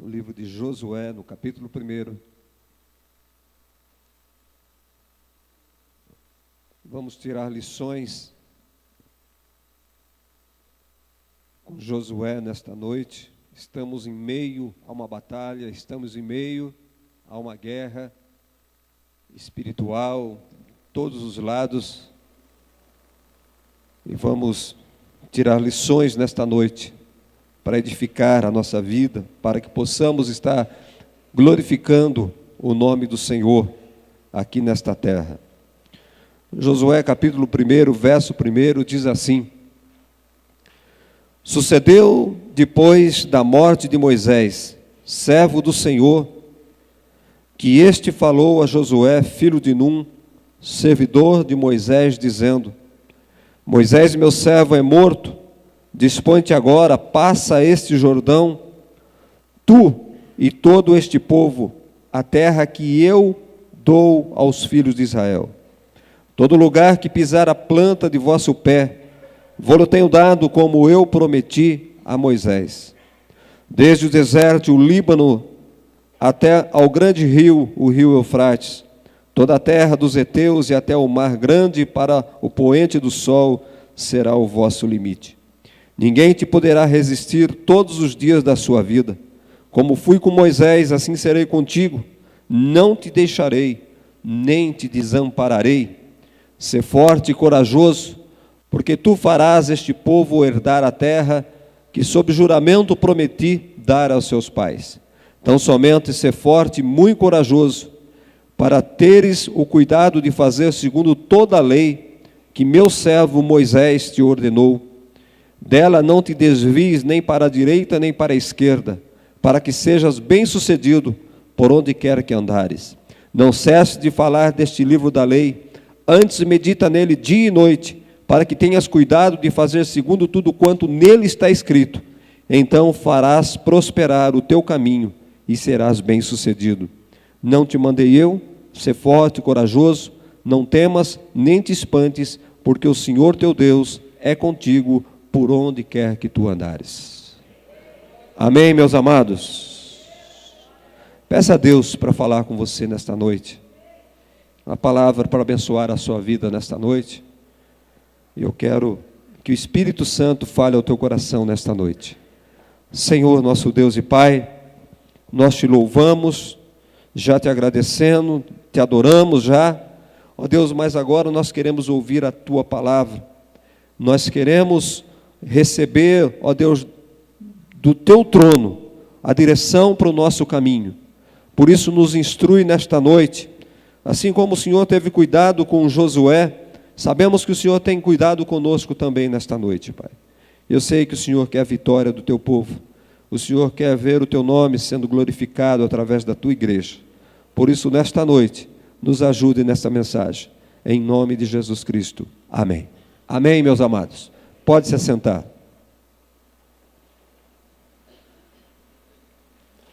no livro de Josué, no capítulo 1. Vamos tirar lições com Josué nesta noite. Estamos em meio a uma batalha, estamos em meio a uma guerra espiritual, todos os lados. E vamos tirar lições nesta noite para edificar a nossa vida, para que possamos estar glorificando o nome do Senhor aqui nesta terra. Josué capítulo 1, verso 1 diz assim: Sucedeu depois da morte de Moisés, servo do Senhor, que este falou a Josué, filho de Num, servidor de Moisés, dizendo: Moisés, meu servo, é morto. Dispõe-te agora, passa este Jordão, tu e todo este povo, a terra que eu dou aos filhos de Israel. Todo lugar que pisar a planta de vosso pé, vou-lo tenho dado como eu prometi a Moisés. Desde o deserto, o Líbano, até ao grande rio, o rio Eufrates, toda a terra dos heteus e até o mar grande para o poente do sol será o vosso limite. Ninguém te poderá resistir todos os dias da sua vida. Como fui com Moisés, assim serei contigo. Não te deixarei, nem te desampararei. Sê forte e corajoso, porque tu farás este povo herdar a terra que sob juramento prometi dar aos seus pais. Então somente sê forte e muito corajoso, para teres o cuidado de fazer segundo toda a lei que meu servo Moisés te ordenou. Dela não te desvies nem para a direita nem para a esquerda, para que sejas bem-sucedido por onde quer que andares. Não cesse de falar deste livro da lei, antes medita nele dia e noite, para que tenhas cuidado de fazer segundo tudo quanto nele está escrito. Então farás prosperar o teu caminho e serás bem-sucedido. Não te mandei eu? Sê forte e corajoso, não temas nem te espantes, porque o Senhor teu Deus é contigo por onde quer que tu andares. Amém, meus amados? Peça a Deus para falar com você nesta noite. Uma palavra para abençoar a sua vida nesta noite. E eu quero que o Espírito Santo fale ao teu coração nesta noite. Senhor, nosso Deus e Pai, nós te louvamos, já te agradecendo, te adoramos já. Ó Deus, mas agora nós queremos ouvir a tua palavra. Nós queremos receber, ó Deus, do teu trono, a direção para o nosso caminho. Por isso nos instrui nesta noite, assim como o Senhor teve cuidado com Josué, sabemos que o Senhor tem cuidado conosco também nesta noite, Pai. Eu sei que o Senhor quer a vitória do teu povo, o Senhor quer ver o teu nome sendo glorificado através da tua igreja. Por isso, nesta noite, nos ajude nesta mensagem, em nome de Jesus Cristo. Amém. Amém, meus amados. Pode se assentar.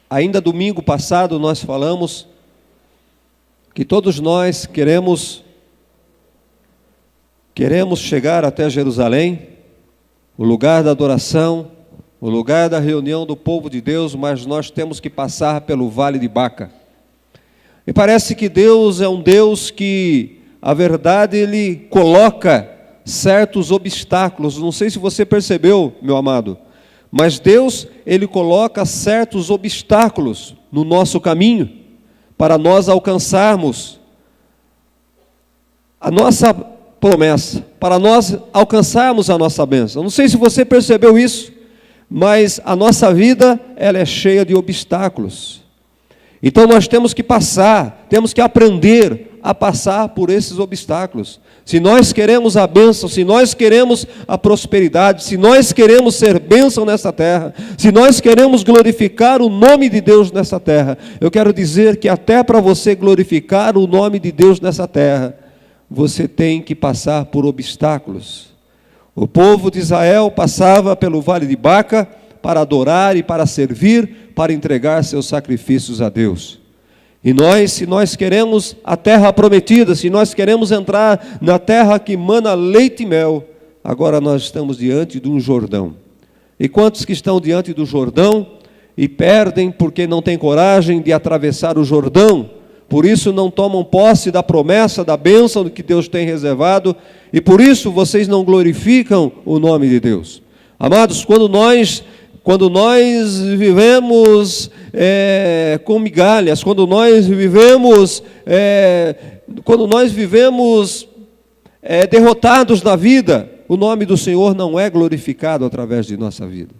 Ainda domingo passado nós falamos que todos nós queremos chegar até Jerusalém, o lugar da adoração, o lugar da reunião do povo de Deus, mas nós temos que passar pelo Vale de Baca. E parece que Deus é um Deus que, a verdade, Ele coloca certos obstáculos. Não sei se você percebeu, meu amado, mas Deus, Ele coloca certos obstáculos no nosso caminho, para nós alcançarmos a nossa promessa, para nós alcançarmos a nossa bênção. Não sei se você percebeu isso, mas a nossa vida, ela é cheia de obstáculos. Então nós temos que passar, temos que aprender a passar por esses obstáculos. Se nós queremos a bênção, se nós queremos a prosperidade, se nós queremos ser bênção nessa terra, se nós queremos glorificar o nome de Deus nessa terra, eu quero dizer que até para você glorificar o nome de Deus nessa terra, você tem que passar por obstáculos. O povo de Israel passava pelo Vale de Baca para adorar e para servir, para entregar seus sacrifícios a Deus. E nós, se nós queremos a terra prometida, se nós queremos entrar na terra que mana leite e mel, agora nós estamos diante de um Jordão. E quantos que estão diante do Jordão, e perdem porque não têm coragem de atravessar o Jordão. Por isso não tomam posse da promessa, da bênção que Deus tem reservado, e por isso vocês não glorificam o nome de Deus. Amados, quando nós vivemos com migalhas, quando nós vivemos derrotados na vida, o nome do Senhor não é glorificado através de nossa vida.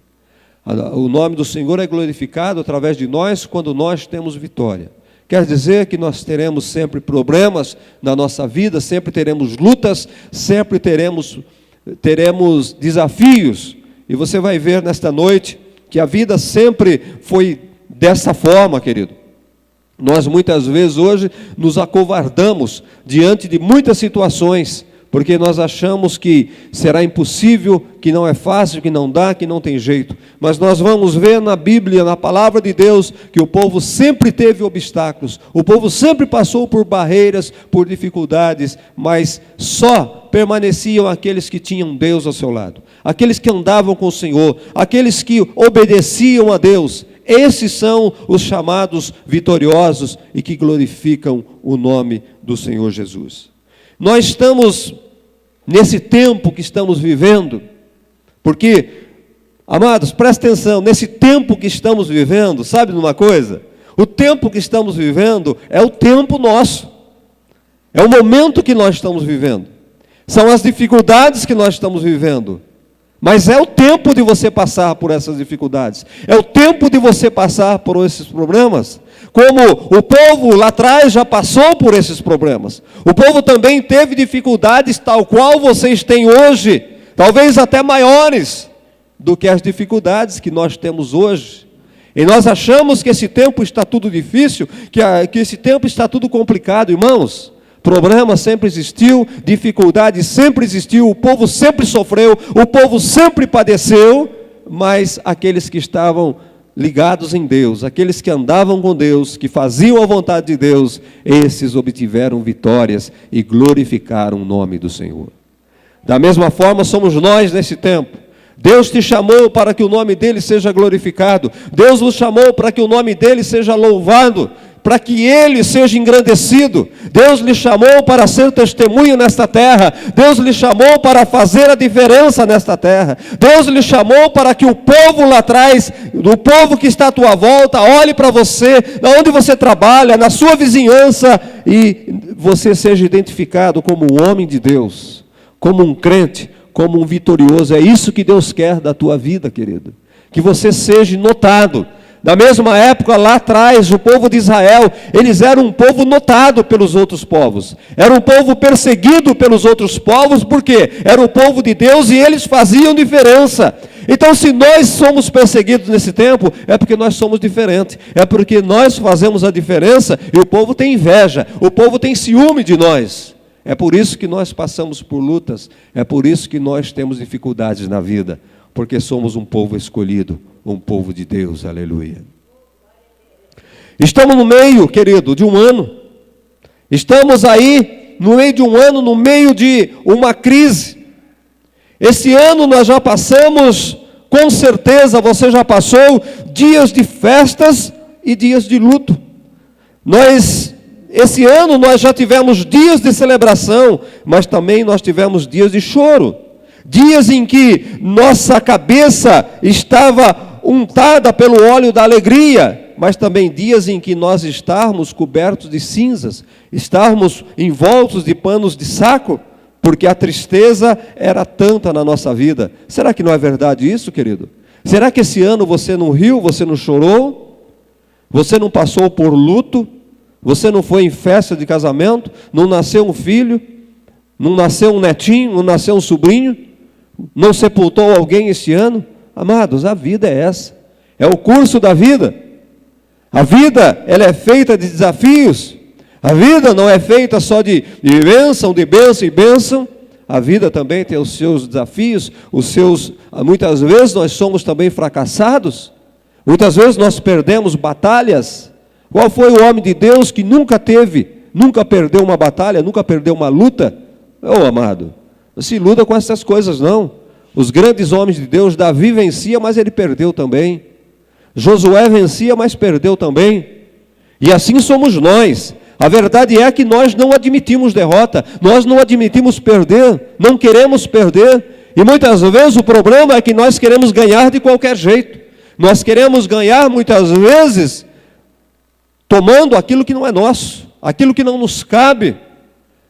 O nome do Senhor é glorificado através de nós quando nós temos vitória. Quer dizer que nós teremos sempre problemas na nossa vida, sempre teremos lutas, sempre teremos desafios. E você vai ver nesta noite que a vida sempre foi dessa forma, querido. Nós muitas vezes hoje nos acovardamos diante de muitas situações, porque nós achamos que será impossível, que não é fácil, que não dá, que não tem jeito. Mas nós vamos ver na Bíblia, na palavra de Deus, que o povo sempre teve obstáculos, o povo sempre passou por barreiras, por dificuldades, mas só permaneciam aqueles que tinham Deus ao seu lado, aqueles que andavam com o Senhor, aqueles que obedeciam a Deus. Esses são os chamados vitoriosos e que glorificam o nome do Senhor Jesus. Nós estamos nesse tempo que estamos vivendo, porque, amados, presta atenção, nesse tempo que estamos vivendo, sabe de uma coisa? O tempo que estamos vivendo é o tempo nosso, é o momento que nós estamos vivendo, são as dificuldades que nós estamos vivendo, mas é o tempo de você passar por essas dificuldades, é o tempo de você passar por esses problemas. Como o povo lá atrás já passou por esses problemas, o povo também teve dificuldades tal qual vocês têm hoje, talvez até maiores do que as dificuldades que nós temos hoje. E nós achamos que esse tempo está tudo difícil, que esse tempo está tudo complicado. Irmãos, problema sempre existiu, dificuldade sempre existiu, o povo sempre sofreu, o povo sempre padeceu, mas aqueles que estavam ligados em Deus, aqueles que andavam com Deus, que faziam a vontade de Deus, esses obtiveram vitórias e glorificaram o nome do Senhor. Da mesma forma somos nós nesse tempo. Deus te chamou para que o nome dele seja glorificado, Deus nos chamou para que o nome dele seja louvado, para que ele seja engrandecido. Deus lhe chamou para ser testemunho nesta terra, Deus lhe chamou para fazer a diferença nesta terra, Deus lhe chamou para que o povo lá atrás, o povo que está à tua volta, olhe para você, onde você trabalha, na sua vizinhança, e você seja identificado como um homem de Deus, como um crente, como um vitorioso. É isso que Deus quer da tua vida, querido, que você seja notado. Da mesma época, lá atrás, o povo de Israel, eles eram um povo notado pelos outros povos. Era um povo perseguido pelos outros povos, porque era o povo de Deus e eles faziam diferença. Então, se nós somos perseguidos nesse tempo, é porque nós somos diferentes. É porque nós fazemos a diferença e o povo tem inveja, o povo tem ciúme de nós. É por isso que nós passamos por lutas, é por isso que nós temos dificuldades na vida, porque somos um povo escolhido, um povo de Deus, aleluia. Estamos no meio, querido, de um ano. Estamos aí no meio de um ano, no meio de uma crise. Esse ano nós já passamos, com certeza você já passou, dias de festas e dias de luto. Esse ano nós já tivemos dias de celebração, mas também nós tivemos dias de choro. Dias em que nossa cabeça estava untada pelo óleo da alegria, mas também dias em que nós estávamos cobertos de cinzas, estávamos envoltos de panos de saco, porque a tristeza era tanta na nossa vida. Será que não é verdade isso, querido? Será que esse ano você não riu, você não chorou? Você não passou por luto? Você não foi em festa de casamento? Não nasceu um filho? Não nasceu um netinho? Não nasceu um sobrinho? Não sepultou alguém esse ano? Amados, a vida é essa. É o curso da vida. A vida, ela é feita de desafios. A vida não é feita só de bênção e bênção. A vida também tem os seus desafios, muitas vezes nós somos também fracassados. Muitas vezes nós perdemos batalhas. Qual foi o homem de Deus que nunca perdeu uma batalha, nunca perdeu uma luta? Amado, não se iluda com essas coisas não. Os grandes homens de Deus, Davi vencia, mas ele perdeu também. Josué vencia, mas perdeu também. E assim somos nós. A verdade é que nós não admitimos derrota, nós não admitimos perder, não queremos perder. E muitas vezes o problema é que nós queremos ganhar de qualquer jeito. Nós queremos ganhar muitas vezes tomando aquilo que não é nosso, aquilo que não nos cabe,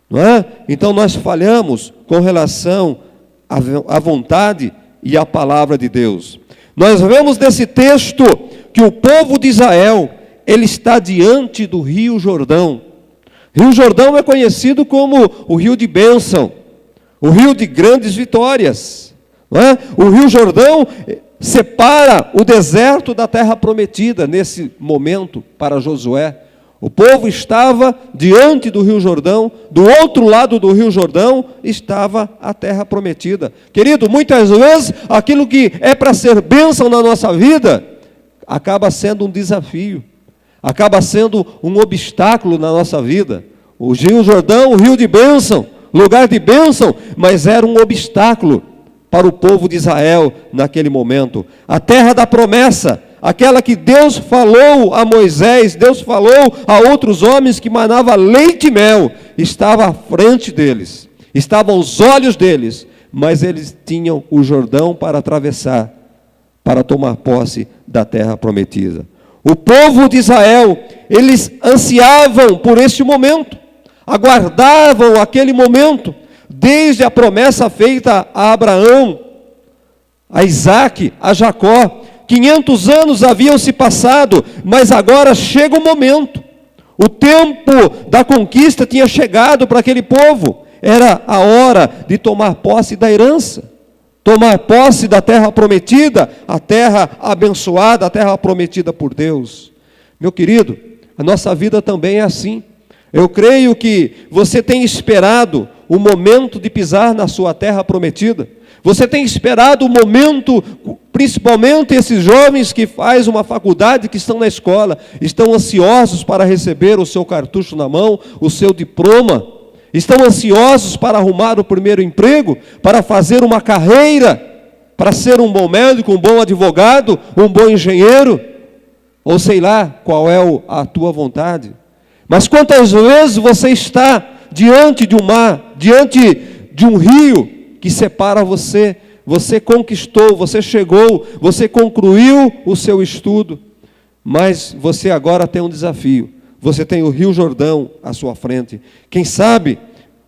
não é? Então nós falhamos com relação à vontade e à palavra de Deus. Nós vemos nesse texto que o povo de Israel, ele está diante do Rio Jordão. Rio Jordão é conhecido como o rio de bênção, o rio de grandes vitórias, não é? O Rio Jordão separa o deserto da terra prometida nesse momento para Josué. O povo estava diante do Rio Jordão, do outro lado do Rio Jordão estava a terra prometida. Querido, muitas vezes aquilo que é para ser bênção na nossa vida, acaba sendo um desafio, acaba sendo um obstáculo na nossa vida. O Rio Jordão, o rio de bênção, lugar de bênção, mas era um obstáculo para o povo de Israel naquele momento. A terra da promessa, aquela que Deus falou a Moisés, Deus falou a outros homens que manava leite e mel, estava à frente deles, estavam aos olhos deles, mas eles tinham o Jordão para atravessar, para tomar posse da terra prometida. O povo de Israel, eles ansiavam por este momento, aguardavam aquele momento, desde a promessa feita a Abraão, a Isaque, a Jacó. 500 anos haviam se passado, mas agora chega o momento. O tempo da conquista tinha chegado para aquele povo. Era a hora de tomar posse da herança, tomar posse da terra prometida, a terra abençoada, a terra prometida por Deus. Meu querido, a nossa vida também é assim. Eu creio que você tem esperado o momento de pisar na sua terra prometida. Você tem esperado o momento, principalmente esses jovens que fazem uma faculdade, que estão na escola, estão ansiosos para receber o seu cartucho na mão, o seu diploma, estão ansiosos para arrumar o primeiro emprego, para fazer uma carreira, para ser um bom médico, um bom advogado, um bom engenheiro, ou sei lá qual é a tua vontade. Mas quantas vezes você está diante de um mar, diante de um rio que separa você, você conquistou, você chegou, você concluiu o seu estudo, mas você agora tem um desafio, você tem o Rio Jordão à sua frente. Quem sabe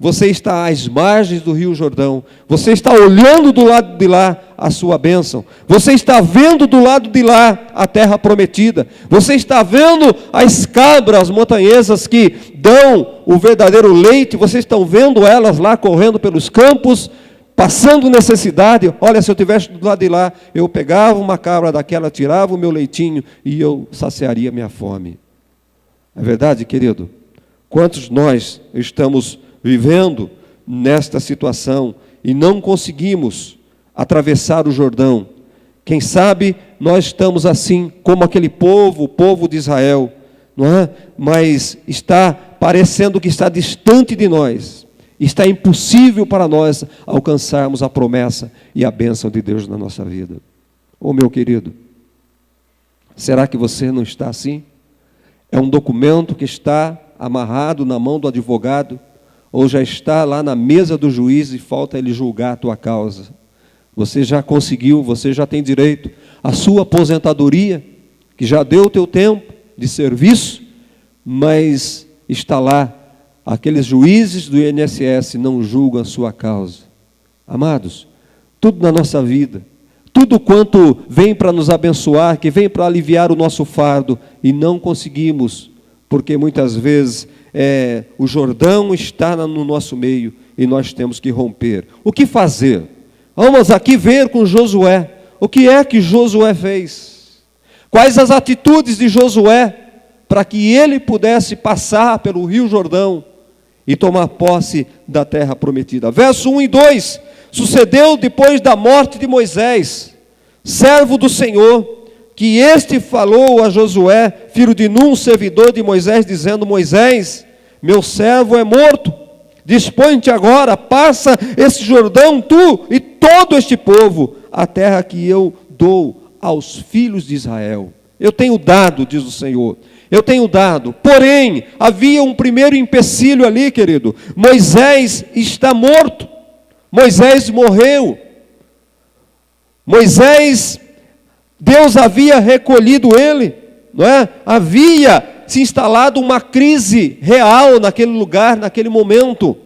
você está às margens do Rio Jordão, você está olhando do lado de lá a sua bênção, você está vendo do lado de lá a terra prometida, você está vendo as cabras montanhesas que dão o verdadeiro leite, vocês estão vendo elas lá correndo pelos campos, passando necessidade. Olha, se eu estivesse do lado de lá, eu pegava uma cabra daquela, tirava o meu leitinho e eu saciaria minha fome. É verdade, querido? Quantos nós estamos vivendo nesta situação e não conseguimos atravessar o Jordão? Quem sabe nós estamos assim como aquele povo, o povo de Israel, não é? Mas está parecendo que está distante de nós, está impossível para nós alcançarmos a promessa e a bênção de Deus na nossa vida. Ô meu querido, será que você não está assim? É um documento que está amarrado na mão do advogado, ou já está lá na mesa do juiz e falta ele julgar a tua causa? Você já conseguiu, você já tem direito à sua aposentadoria, que já deu o teu tempo de serviço, mas está lá, aqueles juízes do INSS não julgam a sua causa. Amados, tudo na nossa vida, tudo quanto vem para nos abençoar, que vem para aliviar o nosso fardo, e não conseguimos, porque muitas vezes o Jordão está no nosso meio e nós temos que romper. O que fazer? Vamos aqui ver com Josué. O que é que Josué fez? Quais as atitudes de Josué para que ele pudesse passar pelo Rio Jordão e tomar posse da terra prometida? Verso 1 e 2. Sucedeu depois da morte de Moisés, servo do Senhor, que este falou a Josué, filho de Num, servidor de Moisés, dizendo: Moisés, meu servo é morto, dispõe-te agora, passa esse Jordão, tu e todo este povo, a terra que eu dou aos filhos de Israel. Eu tenho dado, diz o Senhor. Eu tenho dado. Porém, havia um primeiro empecilho ali, querido. Moisés está morto. Moisés morreu. Moisés, Deus havia recolhido ele, não é? Havia se instalado uma crise real naquele lugar, naquele momento.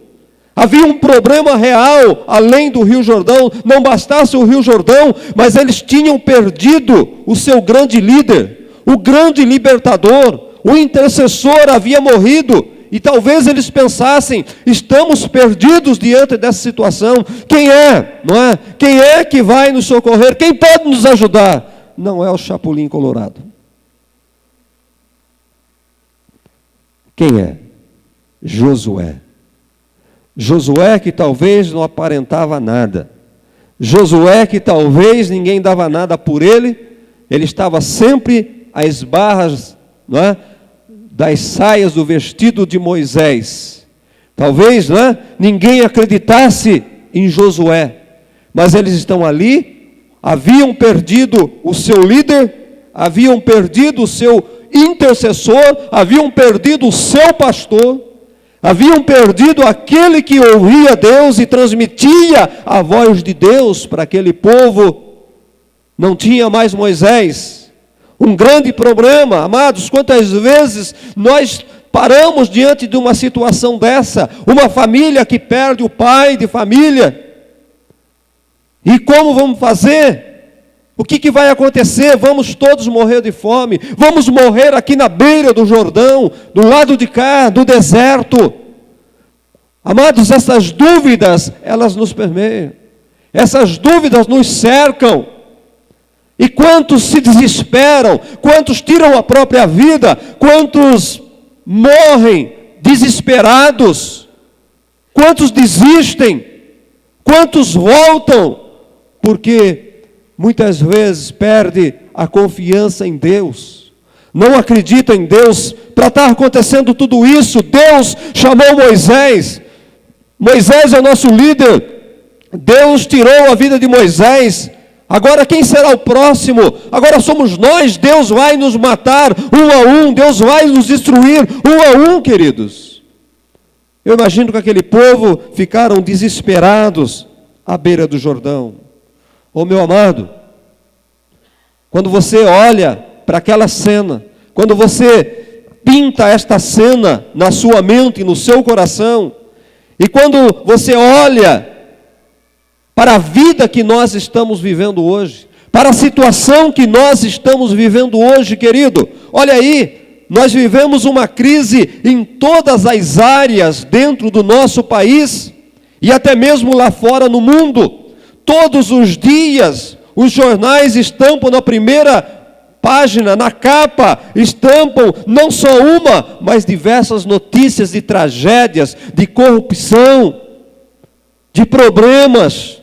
Havia um problema real além do Rio Jordão. Não bastasse o Rio Jordão, mas eles tinham perdido o seu grande líder, o grande libertador, o intercessor havia morrido. E talvez eles pensassem: estamos perdidos diante dessa situação. Quem é? Não é? Quem é que vai nos socorrer? Quem pode nos ajudar? Não é o Chapulim Colorado. Quem é? Josué. Josué que talvez não aparentava nada. Josué que talvez ninguém dava nada por ele. Ele estava sempre às barras, não é, das saias do vestido de Moisés. Talvez, não é, ninguém acreditasse em Josué. Mas eles estão ali, haviam perdido o seu líder, haviam perdido o seu intercessor, haviam perdido o seu pastor, haviam perdido aquele que ouvia Deus e transmitia a voz de Deus para aquele povo. Não tinha mais Moisés. Um grande problema, amados. Quantas vezes nós paramos diante de uma situação dessa, uma família que perde o pai de família, e como vamos fazer? O que vai acontecer? Vamos todos morrer de fome, vamos morrer aqui na beira do Jordão, do lado de cá, do deserto. Amados, essas dúvidas, elas nos permeiam, essas dúvidas nos cercam. E quantos se desesperam, quantos tiram a própria vida, quantos morrem desesperados, quantos desistem, quantos voltam, porque muitas vezes perde a confiança em Deus, não acredita em Deus. Para estar acontecendo tudo isso, Deus chamou Moisés. Moisés é o nosso líder. Deus tirou a vida de Moisés. Agora quem será o próximo? Agora somos nós. Deus vai nos matar um a um. Deus vai nos destruir um a um, queridos. Eu imagino que aquele povo ficaram desesperados à beira do Jordão. Oh, meu amado, quando você olha para aquela cena, quando você pinta esta cena na sua mente e no seu coração, e quando você olha para a vida que nós estamos vivendo hoje, para a situação que nós estamos vivendo hoje, querido, olha aí, nós vivemos uma crise em todas as áreas dentro do nosso país, e até mesmo lá fora no mundo. Todos os dias, os jornais estampam na primeira página, na capa, estampam não só uma, mas diversas notícias de tragédias, de corrupção, de problemas.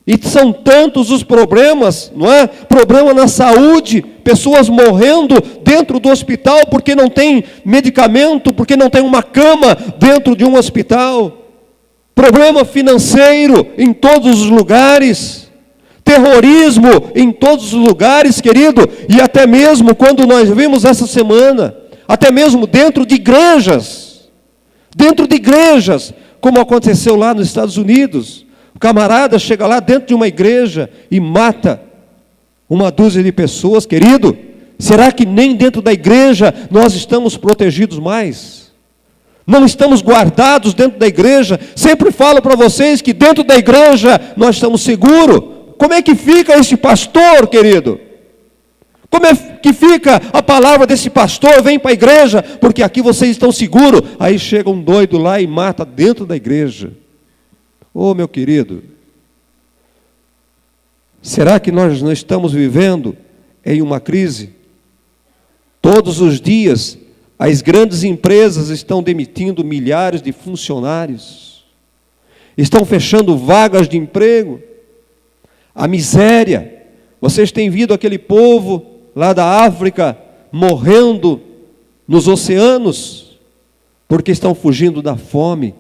E são tantos os problemas, não é? Problema na saúde, pessoas morrendo dentro do hospital porque não tem medicamento, porque não tem uma cama dentro de um hospital. Problema financeiro em todos os lugares. Terrorismo em todos os lugares, querido. E até mesmo quando nós vimos essa semana, até mesmo dentro de igrejas, como aconteceu lá nos Estados Unidos. O camarada chega lá dentro de uma igreja e mata uma dúzia de pessoas, querido. Será que nem dentro da igreja nós estamos protegidos mais? Não estamos guardados dentro da igreja? Sempre falo para vocês que dentro da igreja nós estamos seguros. Como é que fica este pastor, querido? Como é que fica a palavra desse pastor? Vem para a igreja, porque aqui vocês estão seguros. Aí chega um doido lá e mata dentro da igreja. Oh, meu querido, será que nós não estamos vivendo em uma crise? Todos os dias, as grandes empresas estão demitindo milhares de funcionários, estão fechando vagas de emprego, a miséria. Vocês têm visto aquele povo lá da África morrendo nos oceanos, porque estão fugindo da fome.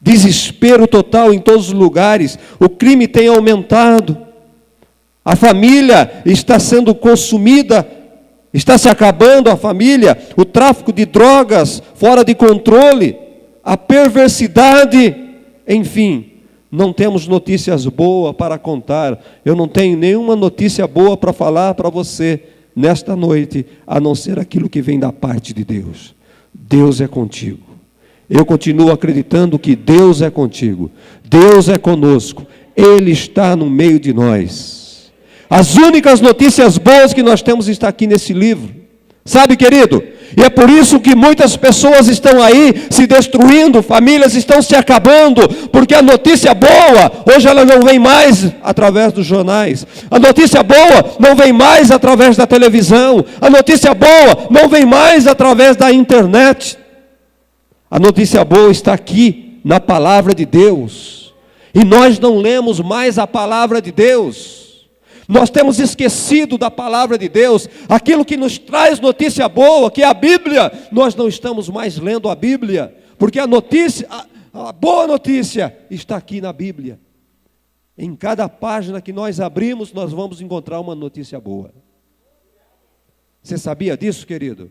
Desespero total em todos os lugares, o crime tem aumentado, A família está sendo consumida, está se acabando a família, o tráfico de drogas fora de controle, a perversidade, enfim, não temos notícias boas para contar. Eu não tenho nenhuma notícia boa para falar para você nesta noite, a não ser aquilo que vem da parte de Deus. Deus é contigo. Eu continuo acreditando que Deus é contigo, Deus é conosco, Ele está no meio de nós. As únicas notícias boas que nós temos está aqui nesse livro. Sabe, querido? E é por isso que muitas pessoas estão aí se destruindo, famílias estão se acabando, porque a notícia boa, hoje ela não vem mais através dos jornais. A notícia boa não vem mais através da televisão. A notícia boa não vem mais através da internet. A notícia boa está aqui, na palavra de Deus. E nós não lemos mais a palavra de Deus. Nós temos esquecido da palavra de Deus, aquilo que nos traz notícia boa, que é a Bíblia. Nós não estamos mais lendo a Bíblia, porque a notícia, a boa notícia está aqui na Bíblia. Em cada página que nós abrimos, nós vamos encontrar uma notícia boa. Você sabia disso, querido?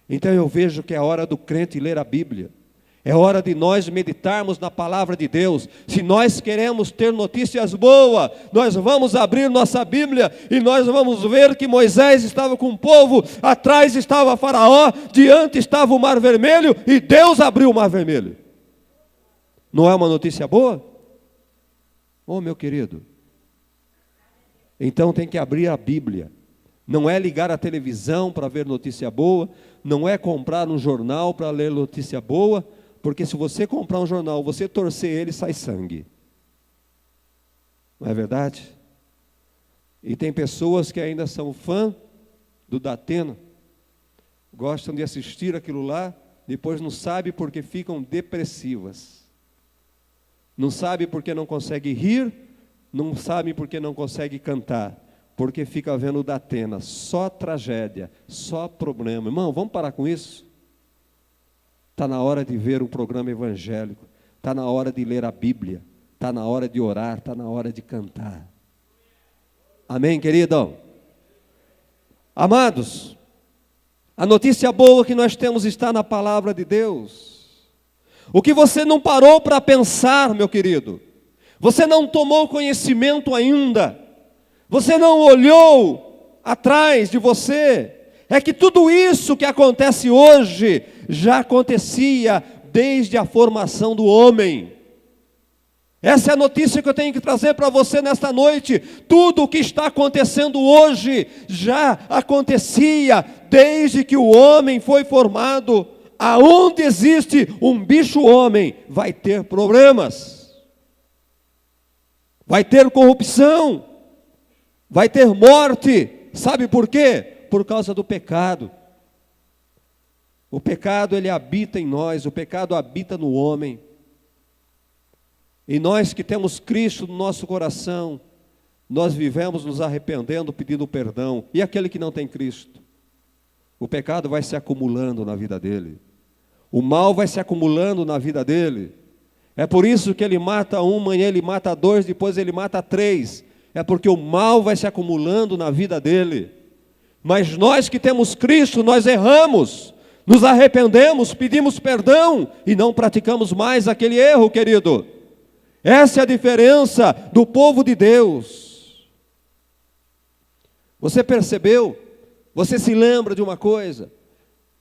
Então eu vejo que é hora do crente ler a Bíblia. É hora de nós meditarmos na palavra de Deus. Se nós queremos ter notícias boas, nós vamos abrir nossa Bíblia e nós vamos ver que Moisés estava com o povo, atrás estava Faraó, diante estava o Mar Vermelho e Deus abriu o Mar Vermelho. Não é uma notícia boa? Oh, meu querido, então tem que abrir a Bíblia. Não é ligar a televisão para ver notícia boa, não é comprar um jornal para ler notícia boa, porque se você comprar um jornal, você torcer ele, sai sangue. Não é verdade? E tem pessoas que ainda são fã do Datena, gostam de assistir aquilo lá, depois não sabem porque ficam depressivas. Não sabem porque não conseguem rir, não sabem porque não conseguem cantar, porque fica vendo o Datena, só tragédia, só problema. Irmão, vamos parar com isso? Está na hora de ver um programa evangélico, está na hora de ler a Bíblia, está na hora de orar, está na hora de cantar. Amém, querido? Amados, a notícia boa que nós temos está na palavra de Deus. O que você não parou para pensar, meu querido, você não tomou conhecimento ainda, você não olhou atrás de você, é que tudo isso que acontece hoje já acontecia desde a formação do homem. Essa é a notícia que eu tenho que trazer para você nesta noite. Tudo o que está acontecendo hoje já acontecia desde que o homem foi formado. Aonde existe um bicho homem, vai ter problemas, vai ter corrupção, vai ter morte. Sabe por quê? Por causa do pecado. O pecado, ele habita em nós, o pecado habita no homem. E nós que temos Cristo no nosso coração, nós vivemos nos arrependendo, pedindo perdão. E aquele que não tem Cristo? O pecado vai se acumulando na vida dele. O mal vai se acumulando na vida dele. É por isso que ele mata um, amanhã ele mata dois, depois ele mata três. É porque o mal vai se acumulando na vida dele. Mas nós que temos Cristo, nós erramos, nos arrependemos, pedimos perdão e não praticamos mais aquele erro, querido. Essa é a diferença do povo de Deus. Você percebeu? Você se lembra de uma coisa?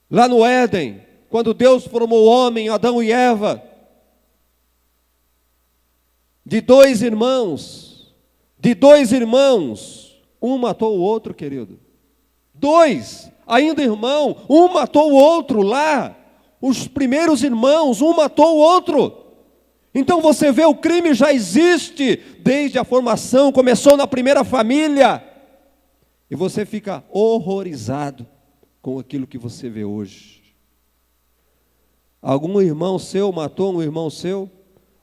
Lá no Éden, quando Deus formou o homem, Adão e Eva, de dois irmãos, um matou o outro, querido. Dois, ainda irmão, um matou o outro lá. Os primeiros irmãos, um matou o outro. Então você vê, o crime já existe desde a formação, começou na primeira família. E você fica horrorizado com aquilo que você vê hoje. Algum irmão seu matou um irmão seu?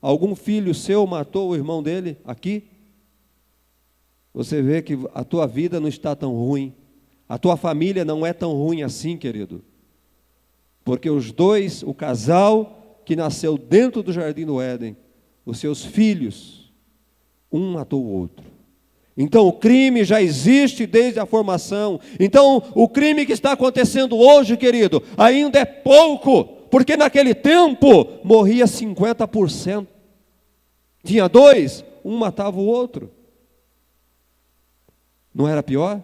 Algum filho seu matou o irmão dele aqui? Você vê que a tua vida não está tão ruim. A tua família não é tão ruim assim, querido. Porque os dois, o casal que nasceu dentro do jardim do Éden, os seus filhos, um matou o outro. Então o crime já existe desde a formação. Então o crime que está acontecendo hoje, querido, ainda é pouco, porque naquele tempo morria 50%. Tinha dois, um matava o outro. Não era pior?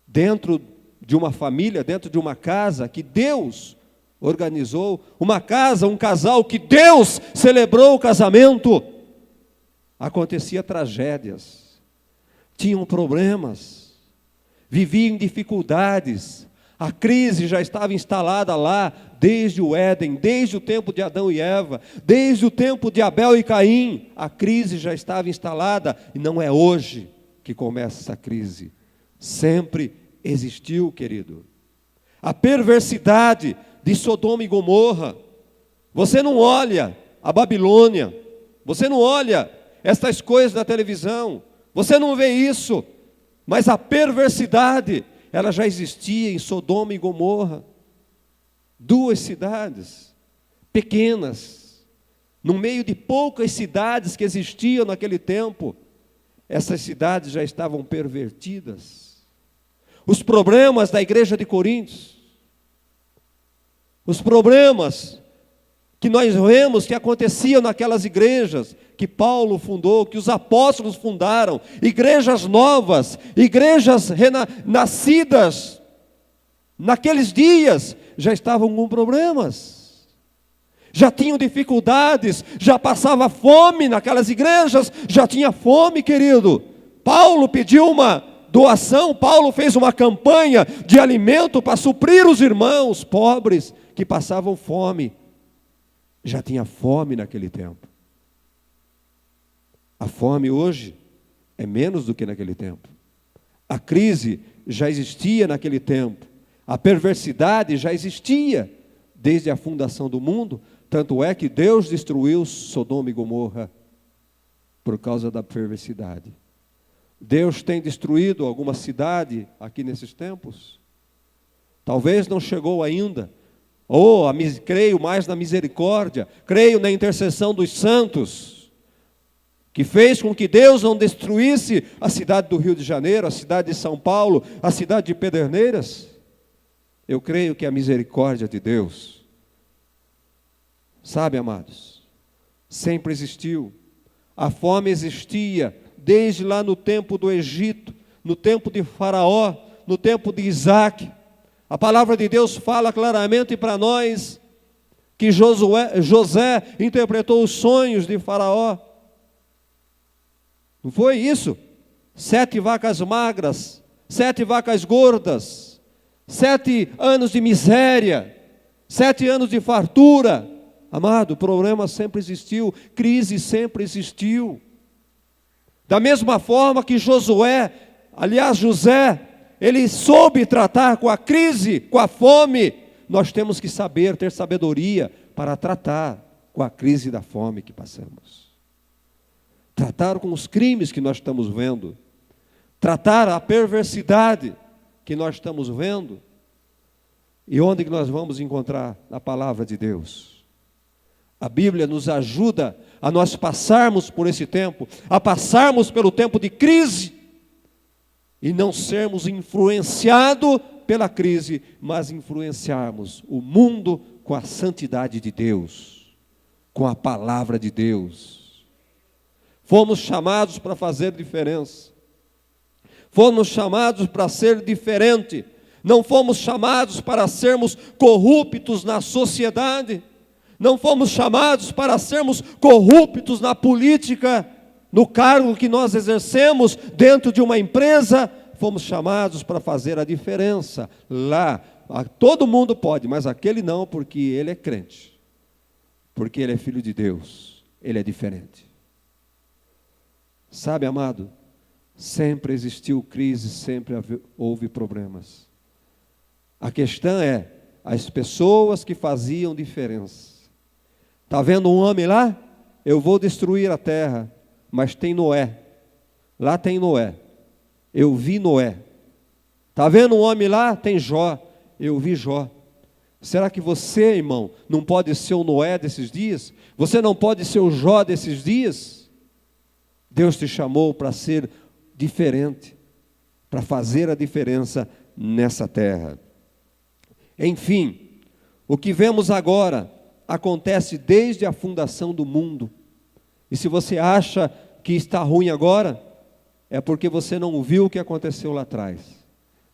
Dentro de uma família, dentro de uma casa que Deus organizou, uma casa, um casal que Deus celebrou o casamento, acontecia tragédias, tinham problemas, viviam dificuldades. A crise já estava instalada lá desde o Éden, desde o tempo de Adão e Eva, desde o tempo de Abel e Caim. A crise já estava instalada e não é hoje que começa essa crise. Sempre existiu, querido. A perversidade de Sodoma e Gomorra. Você não olha a Babilônia, você não olha estas coisas na televisão, você não vê isso, mas a perversidade, ela já existia em Sodoma e Gomorra. Duas cidades pequenas, no meio de poucas cidades que existiam naquele tempo, essas cidades já estavam pervertidas. Os problemas da igreja de Coríntios, os problemas que nós vemos que aconteciam naquelas igrejas que Paulo fundou, que os apóstolos fundaram, igrejas novas, igrejas renascidas, naqueles dias já estavam com problemas, já tinham dificuldades, já passava fome naquelas igrejas, já tinha fome, querido. Paulo pediu uma doação, Paulo fez uma campanha de alimento para suprir os irmãos pobres que passavam fome. Já tinha fome naquele tempo. A fome hoje é menos do que naquele tempo. A crise já existia naquele tempo. A perversidade já existia desde a fundação do mundo. Tanto é que Deus destruiu Sodoma e Gomorra por causa da perversidade. Deus tem destruído alguma cidade aqui nesses tempos? Talvez não chegou ainda. Creio mais na misericórdia, creio na intercessão dos santos, que fez com que Deus não destruísse a cidade do Rio de Janeiro, a cidade de São Paulo, a cidade de Pederneiras. Eu creio que a misericórdia de Deus, sabe, amados, sempre existiu. A fome existia desde lá no tempo do Egito, no tempo de Faraó, no tempo de Isaac. A palavra de Deus fala claramente para nós que José interpretou os sonhos de Faraó. Não foi isso? 7 vacas magras, 7 vacas gordas, 7 anos de miséria, 7 anos de fartura. Amado, problema sempre existiu, crise sempre existiu. Da mesma forma que José, ele soube tratar com a crise, com a fome. Nós temos que saber, ter sabedoria para tratar com a crise da fome que passamos. Tratar com os crimes que nós estamos vendo. Tratar a perversidade que nós estamos vendo. E onde que nós vamos encontrar na palavra de Deus? A Bíblia nos ajuda a nós passarmos por esse tempo, a passarmos pelo tempo de crise, e não sermos influenciados pela crise, mas influenciarmos o mundo com a santidade de Deus, com a palavra de Deus. Fomos chamados para fazer diferença. Fomos chamados para ser diferente. Não fomos chamados para sermos corruptos na sociedade. Não fomos chamados para sermos corruptos na política, no cargo que nós exercemos dentro de uma empresa. Fomos chamados para fazer a diferença. Lá, todo mundo pode, mas aquele não, porque ele é crente. Porque ele é filho de Deus. Ele é diferente. Sabe, amado, sempre existiu crise, sempre houve problemas. A questão é as pessoas que faziam diferença. Está vendo um homem lá? Eu vou destruir a terra, mas tem Noé. Lá tem Noé. Eu vi Noé. Está vendo um homem lá? Tem Jó. Eu vi Jó. Será que você, irmão, não pode ser o Noé desses dias? Você não pode ser o Jó desses dias? Deus te chamou para ser diferente, para fazer a diferença nessa terra. Enfim, o que vemos agora acontece desde a fundação do mundo. E se você acha que está ruim agora, é porque você não viu o que aconteceu lá atrás.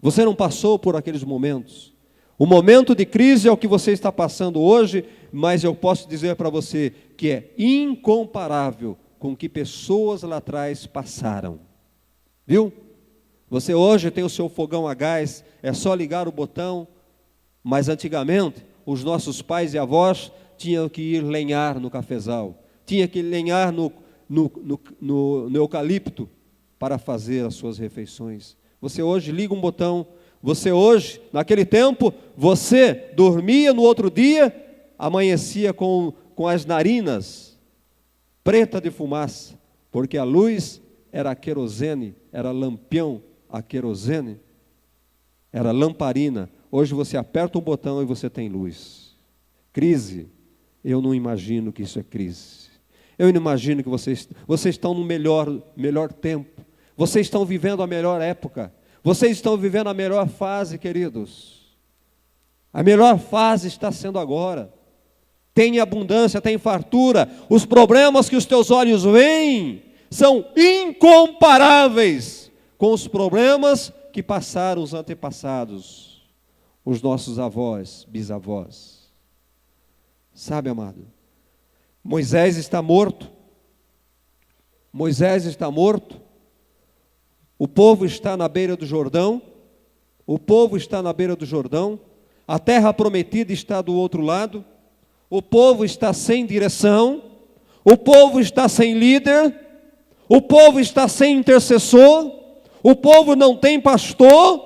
Você não passou por aqueles momentos. O momento de crise é o que você está passando hoje, mas eu posso dizer para você que é incomparável com o que pessoas lá atrás passaram. Viu? Você hoje tem o seu fogão a gás, é só ligar o botão, mas antigamente os nossos pais e avós tinham que ir lenhar no cafezal, tinha que lenhar no eucalipto para fazer as suas refeições. Você hoje liga um botão, você hoje, naquele tempo, você dormia no outro dia, amanhecia com as narinas preta de fumaça, porque a luz era a querosene, era lampião a querosene, era lamparina. Hoje você aperta um botão e você tem luz. Crise, eu não imagino que isso é crise. Eu não imagino que vocês estão no melhor tempo. Vocês estão vivendo a melhor época. Vocês estão vivendo a melhor fase, queridos. A melhor fase está sendo agora. Tem abundância, tem fartura. Os problemas que os teus olhos veem são incomparáveis com os problemas que passaram os antepassados, os nossos avós, bisavós. Sabe, amado, Moisés está morto. Moisés está morto. O povo está na beira do Jordão. O povo está na beira do Jordão. A terra prometida está do outro lado. O povo está sem direção. O povo está sem líder. O povo está sem intercessor. O povo não tem pastor.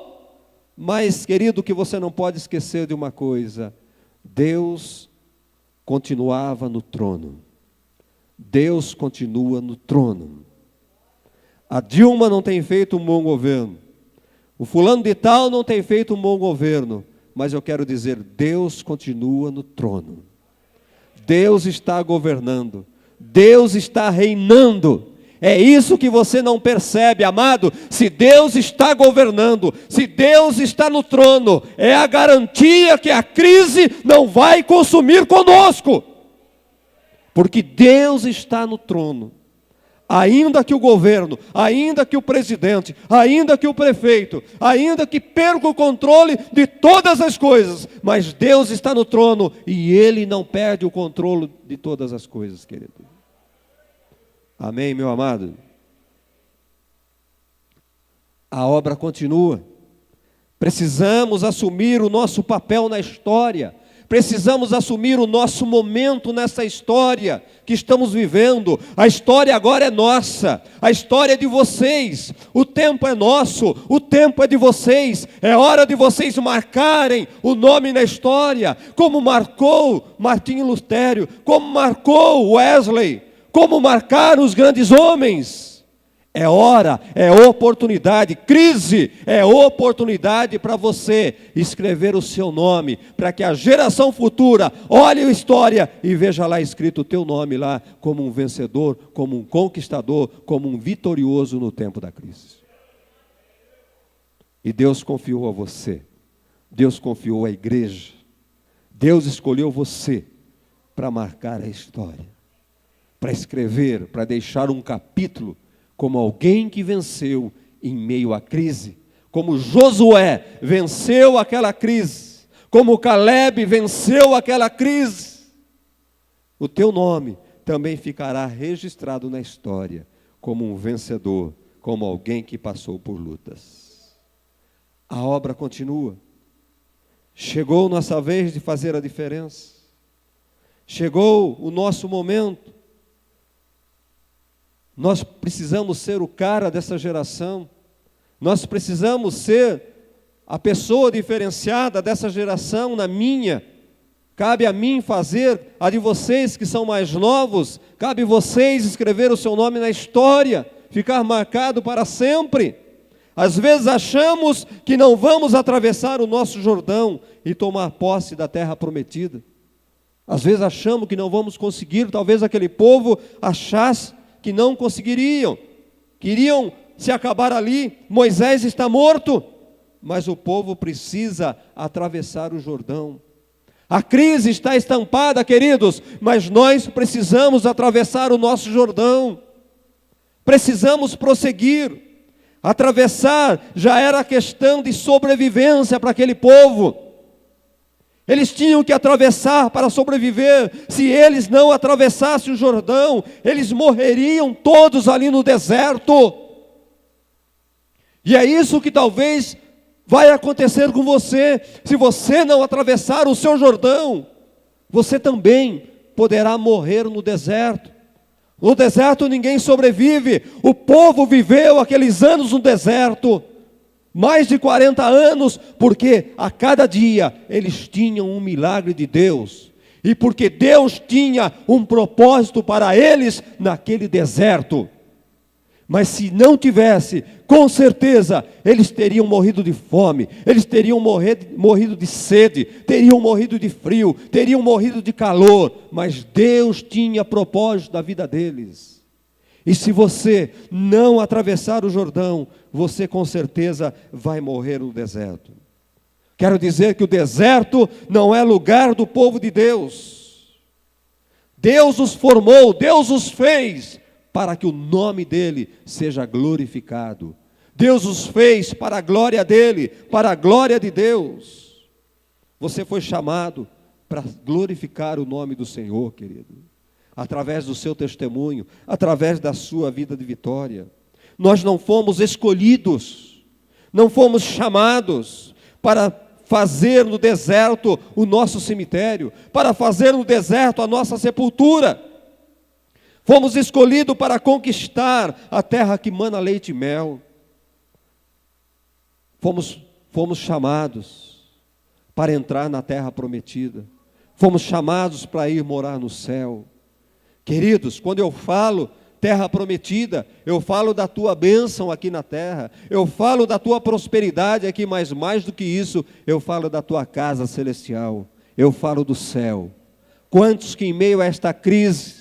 Mas, querido, que você não pode esquecer de uma coisa: Deus continuava no trono. Deus continua no trono. A Dilma não tem feito um bom governo. O fulano de tal não tem feito um bom governo. Mas eu quero dizer, Deus continua no trono. Deus está governando. Deus está reinando. É isso que você não percebe, amado. Se Deus está governando, se Deus está no trono, é a garantia que a crise não vai consumir conosco. Porque Deus está no trono. Ainda que o governo, ainda que o presidente, ainda que o prefeito, ainda que perca o controle de todas as coisas, mas Deus está no trono e Ele não perde o controle de todas as coisas, querido. Amém, meu amado? A obra continua. Precisamos assumir o nosso papel na história. Precisamos assumir o nosso momento nessa história que estamos vivendo. A história agora é nossa. A história é de vocês. O tempo é nosso. O tempo é de vocês. É hora de vocês marcarem o nome na história. Como marcou Martinho Lutero. Como marcou Wesley. Como marcaram os grandes homens. É hora, é oportunidade, crise é oportunidade para você escrever o seu nome, para que a geração futura olhe a história e veja lá escrito o teu nome lá como um vencedor, como um conquistador, como um vitorioso no tempo da crise. E Deus confiou a você, Deus confiou à igreja, Deus escolheu você para marcar a história, para escrever, para deixar um capítulo como alguém que venceu em meio à crise, como Josué venceu aquela crise, como Caleb venceu aquela crise. O teu nome também ficará registrado na história como um vencedor, como alguém que passou por lutas. A obra continua. Chegou nossa vez de fazer a diferença. Chegou o nosso momento. Nós precisamos ser o cara dessa geração. Nós precisamos ser a pessoa diferenciada dessa geração, na minha. Cabe a mim fazer, a de vocês que são mais novos, cabe a vocês escrever o seu nome na história, ficar marcado para sempre. Às vezes achamos que não vamos atravessar o nosso Jordão e tomar posse da terra prometida. Às vezes achamos que não vamos conseguir, talvez aquele povo achasse que não conseguiriam, queriam se acabar ali, Moisés está morto. Mas o povo precisa atravessar o Jordão. A crise está estampada, queridos, mas nós precisamos atravessar o nosso Jordão. Precisamos prosseguir. Atravessar já era questão de sobrevivência para aquele povo. Eles tinham que atravessar para sobreviver. Se eles não atravessassem o Jordão, eles morreriam todos ali no deserto. E é isso que talvez vai acontecer com você. Se você não atravessar o seu Jordão, você também poderá morrer no deserto. No deserto ninguém sobrevive. O povo viveu aqueles anos no deserto, mais de 40 anos, porque a cada dia eles tinham um milagre de Deus. E porque Deus tinha um propósito para eles naquele deserto. Mas se não tivesse, com certeza, eles teriam morrido de fome, eles teriam morrido de sede, teriam morrido de frio, teriam morrido de calor. Mas Deus tinha propósito da vida deles. E se você não atravessar o Jordão, você com certeza vai morrer no deserto. Quero dizer que o deserto não é lugar do povo de Deus. Deus os formou, Deus os fez para que o nome dele seja glorificado. Deus os fez para a glória dele, para a glória de Deus. Você foi chamado para glorificar o nome do Senhor, querido, através do seu testemunho, através da sua vida de vitória. Nós não fomos escolhidos, não fomos chamados para fazer no deserto o nosso cemitério, para fazer no deserto a nossa sepultura. Fomos escolhidos para conquistar a terra que mana leite e mel. Fomos chamados para entrar na terra prometida. Fomos chamados para ir morar no céu. Queridos, quando eu falo terra prometida, eu falo da tua bênção aqui na terra. Eu falo da tua prosperidade aqui, mas mais do que isso, eu falo da tua casa celestial. Eu falo do céu. Quantos que em meio a esta crise,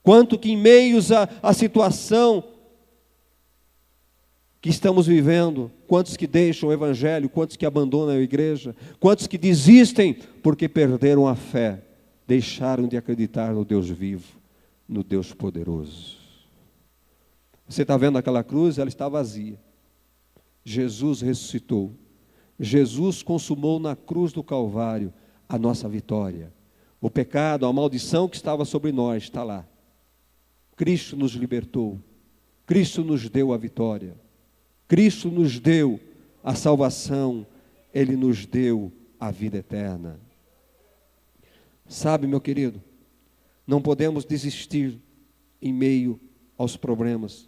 quanto que em meio à situação que estamos vivendo, quantos que deixam o Evangelho, quantos que abandonam a igreja, quantos que desistem porque perderam a fé, deixaram de acreditar no Deus vivo, no Deus poderoso. Você está vendo aquela cruz? Ela está vazia. Jesus ressuscitou. Jesus consumou na cruz do Calvário a nossa vitória. O pecado, a maldição que estava sobre nós está lá. Cristo nos libertou, Cristo nos deu a vitória, Cristo nos deu a salvação, Ele nos deu a vida eterna. Sabe, meu querido, não podemos desistir em meio aos problemas,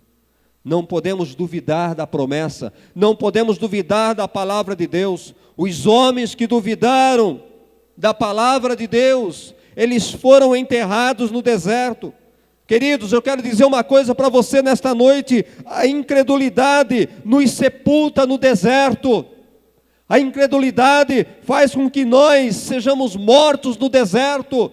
não podemos duvidar da promessa, não podemos duvidar da palavra de Deus. Os homens que duvidaram da palavra de Deus, eles foram enterrados no deserto. Queridos, eu quero dizer uma coisa para você nesta noite: a incredulidade nos sepulta no deserto. A incredulidade faz com que nós sejamos mortos no deserto.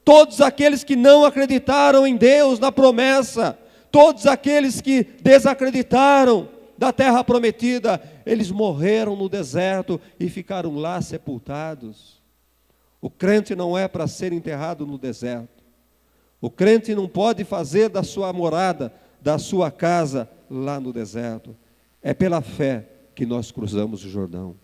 Todos aqueles que não acreditaram em Deus, na promessa, todos aqueles que desacreditaram da terra prometida, eles morreram no deserto e ficaram lá sepultados. O crente não é para ser enterrado no deserto. O crente não pode fazer da sua morada, da sua casa, lá no deserto. É pela fé que nós cruzamos o Jordão.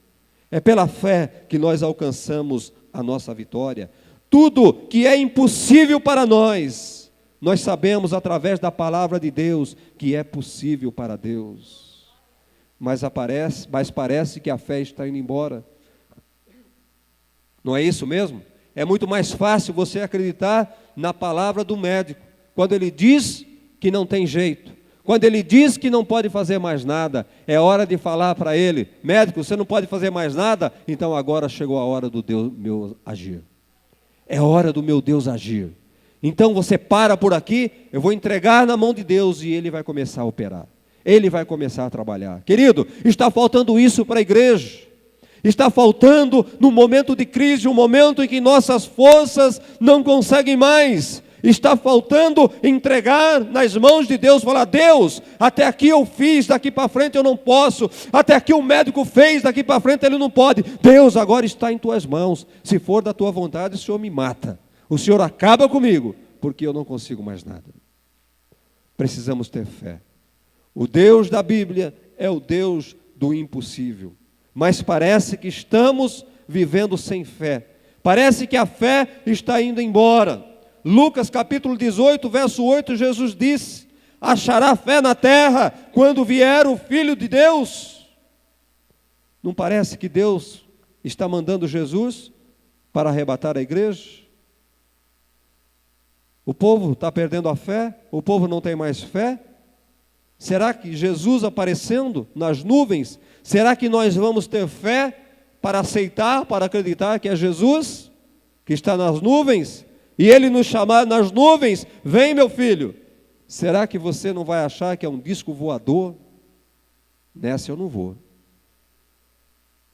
É pela fé que nós alcançamos a nossa vitória. Tudo que é impossível para nós, nós sabemos através da palavra de Deus que é possível para Deus. Mas parece que a fé está indo embora. Não é isso mesmo? É muito mais fácil você acreditar na palavra do médico, quando ele diz que não tem jeito, quando ele diz que não pode fazer mais nada. É hora de falar para ele: médico, você não pode fazer mais nada? Então agora chegou a hora do Deus meu agir. É hora do meu Deus agir. Então você para por aqui, eu vou entregar na mão de Deus e Ele vai começar a operar. Ele vai começar a trabalhar. Querido, está faltando isso para a igreja. Está faltando no momento de crise, um momento em que nossas forças não conseguem mais. Está faltando entregar nas mãos de Deus, falar: Deus, até aqui eu fiz, daqui para frente eu não posso, até aqui o médico fez, daqui para frente ele não pode. Deus, agora está em tuas mãos, se for da tua vontade, o Senhor me mata, o Senhor acaba comigo, porque eu não consigo mais nada. Precisamos ter fé. O Deus da Bíblia é o Deus do impossível, mas parece que estamos vivendo sem fé, parece que a fé está indo embora. Lucas capítulo 18, verso 8, Jesus disse: achará fé na terra quando vier o Filho de Deus? Não parece que Deus está mandando Jesus para arrebatar a igreja? O povo está perdendo a fé, o povo não tem mais fé. Será que Jesus aparecendo nas nuvens, será que nós vamos ter fé para aceitar, para acreditar que é Jesus que está nas nuvens, e Ele nos chamar nas nuvens: vem meu filho? Será que você não vai achar que é um disco voador? Nessa eu não vou.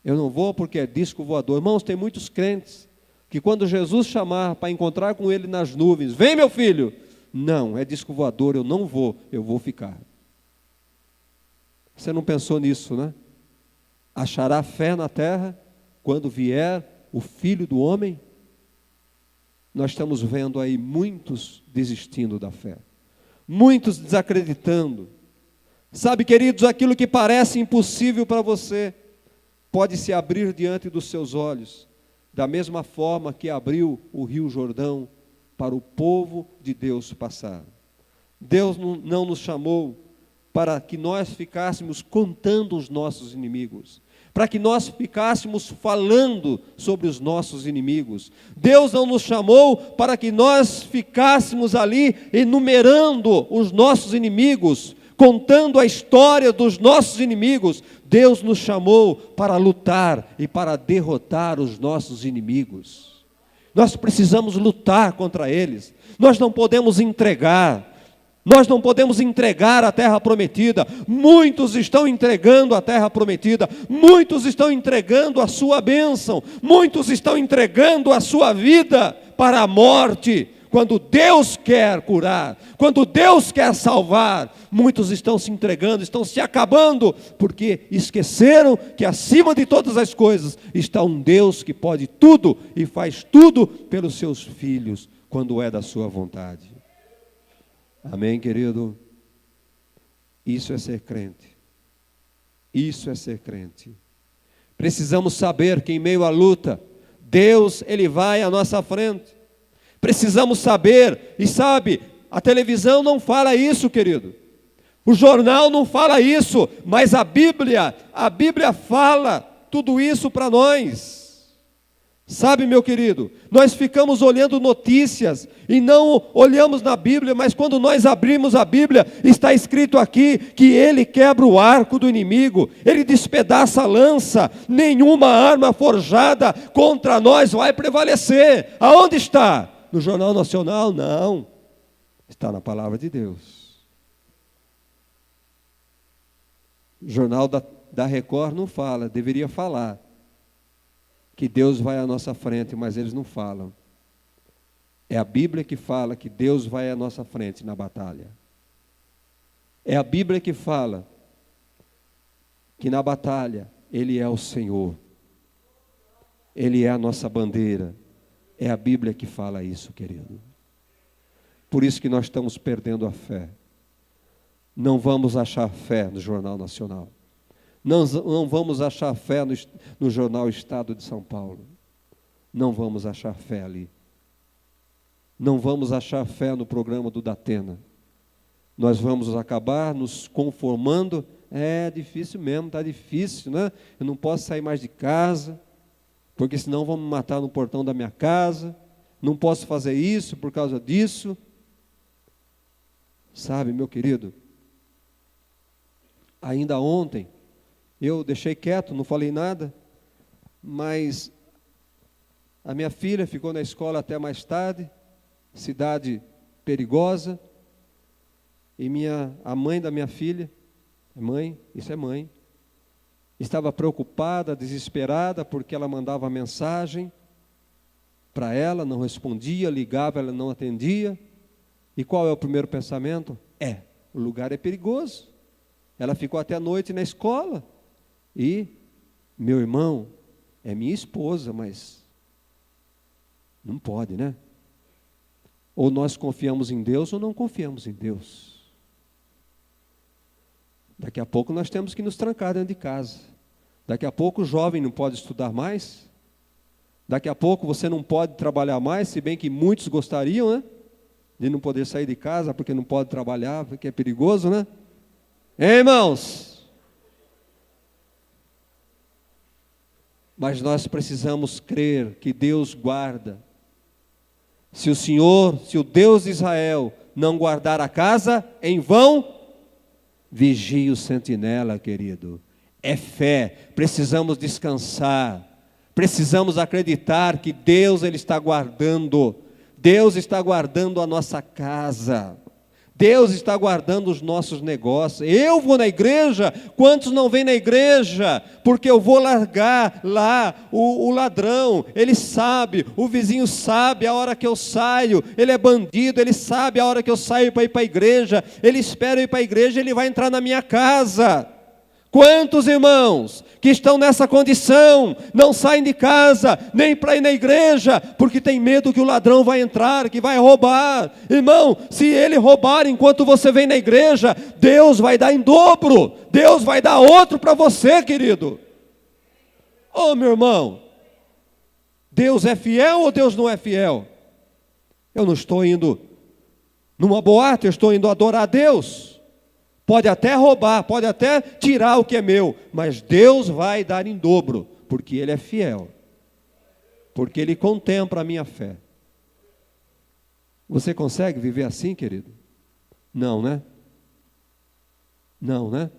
Eu não vou porque é disco voador. Irmãos, tem muitos crentes que quando Jesus chamar para encontrar com Ele nas nuvens: vem meu filho, não, é disco voador, eu não vou, eu vou ficar. Você não pensou nisso, né? Achará fé na terra quando vier o Filho do Homem? Nós estamos vendo aí muitos desistindo da fé, muitos desacreditando. Sabe, queridos, aquilo que parece impossível para você pode se abrir diante dos seus olhos, da mesma forma que abriu o Rio Jordão para o povo de Deus passar. Deus não nos chamou para que nós ficássemos contando os nossos inimigos, para que nós ficássemos falando sobre os nossos inimigos. Deus não nos chamou para que nós ficássemos ali enumerando os nossos inimigos, contando a história dos nossos inimigos. Deus nos chamou para lutar e para derrotar os nossos inimigos. Nós precisamos lutar contra eles. Nós não podemos entregar. Nós não podemos entregar a terra prometida. Muitos estão entregando a terra prometida, muitos estão entregando a sua bênção, muitos estão entregando a sua vida para a morte, quando Deus quer curar, quando Deus quer salvar. Muitos estão se entregando, estão se acabando, porque esqueceram que acima de todas as coisas está um Deus que pode tudo e faz tudo pelos seus filhos, quando é da sua vontade. Amém, querido? Isso é ser crente. Isso é ser crente. Precisamos saber que em meio à luta, Deus, Ele vai à nossa frente. Precisamos saber, e sabe, a televisão não fala isso, querido. O jornal não fala isso, mas a Bíblia fala tudo isso para nós. Sabe, meu querido, nós ficamos olhando notícias e não olhamos na Bíblia, mas quando nós abrimos a Bíblia, está escrito aqui que Ele quebra o arco do inimigo, Ele despedaça a lança, nenhuma arma forjada contra nós vai prevalecer. Aonde está? No Jornal Nacional? Não, está na Palavra de Deus. O Jornal da Record não fala, deveria falar que Deus vai à nossa frente, mas eles não falam. É a Bíblia que fala que Deus vai à nossa frente na batalha. É a Bíblia que fala que na batalha Ele é o Senhor. Ele é a nossa bandeira. É a Bíblia que fala isso, querido. Por isso que nós estamos perdendo a fé. Não vamos achar fé no Jornal Nacional. Não vamos achar fé no jornal Estado de São Paulo. Não vamos achar fé ali. Não vamos achar fé no programa do Datena. Nós vamos acabar nos conformando. É difícil mesmo, está difícil, né? Eu não posso sair mais de casa, porque senão vão me matar no portão da minha casa. Não posso fazer isso por causa disso. Sabe, meu querido, ainda ontem, eu deixei quieto, não falei nada, mas a minha filha ficou na escola até mais tarde, cidade perigosa, e a mãe da minha filha, isso é mãe, estava preocupada, desesperada, porque ela mandava mensagem para ela, não respondia, ligava, ela não atendia, E qual é o primeiro pensamento? O lugar é perigoso. Ela ficou até a noite na escola. E, meu irmão, é minha esposa, mas não pode, né? Ou nós confiamos em Deus ou não confiamos em Deus. Daqui a pouco nós temos que nos trancar dentro de casa. Daqui a pouco o jovem não pode estudar mais. Daqui a pouco você não pode trabalhar mais, se bem que muitos gostariam, né? De não poder sair de casa porque não pode trabalhar, porque é perigoso, né? Hein, irmãos? Mas nós precisamos crer que Deus guarda. Se o Deus de Israel não guardar a casa, em vão vigie o sentinela, querido. É fé, precisamos descansar, precisamos acreditar que Deus Ele está guardando. Deus está guardando a nossa casa. Deus está guardando os nossos negócios. Eu vou na igreja, quantos não vêm na igreja? Porque eu vou largar lá o ladrão, ele sabe, o vizinho sabe a hora que eu saio, ele é bandido, ele sabe a hora que eu saio para ir para a igreja, ele espera eu ir para a igreja, ele vai entrar na minha casa. Quantos irmãos que estão nessa condição, não saem de casa, nem para ir na igreja, porque tem medo que o ladrão vai entrar, que vai roubar. Irmão, se ele roubar enquanto você vem na igreja, Deus vai dar em dobro, Deus vai dar outro para você, querido. Ô meu irmão, Deus é fiel ou Deus não é fiel? Eu não estou indo numa boate, eu estou indo adorar a Deus. Pode até roubar, pode até tirar o que é meu, mas Deus vai dar em dobro, porque Ele é fiel, porque Ele contempla a minha fé. Você consegue viver assim, querido? Não, né? Não, né?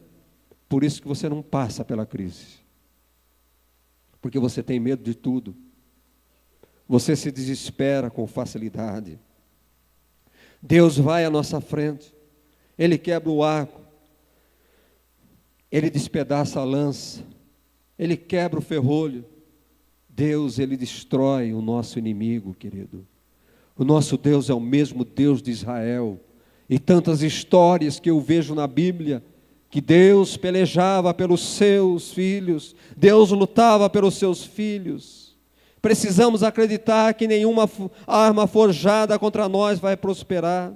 Por isso que você não passa pela crise, porque você tem medo de tudo, você se desespera com facilidade. Deus vai à nossa frente, Ele quebra o arco, Ele despedaça a lança, Ele quebra o ferrolho. Deus, Ele destrói o nosso inimigo, querido. O nosso Deus é o mesmo Deus de Israel. E tantas histórias que eu vejo na Bíblia, que Deus pelejava pelos seus filhos, Deus lutava pelos seus filhos. Precisamos acreditar que nenhuma arma forjada contra nós vai prosperar.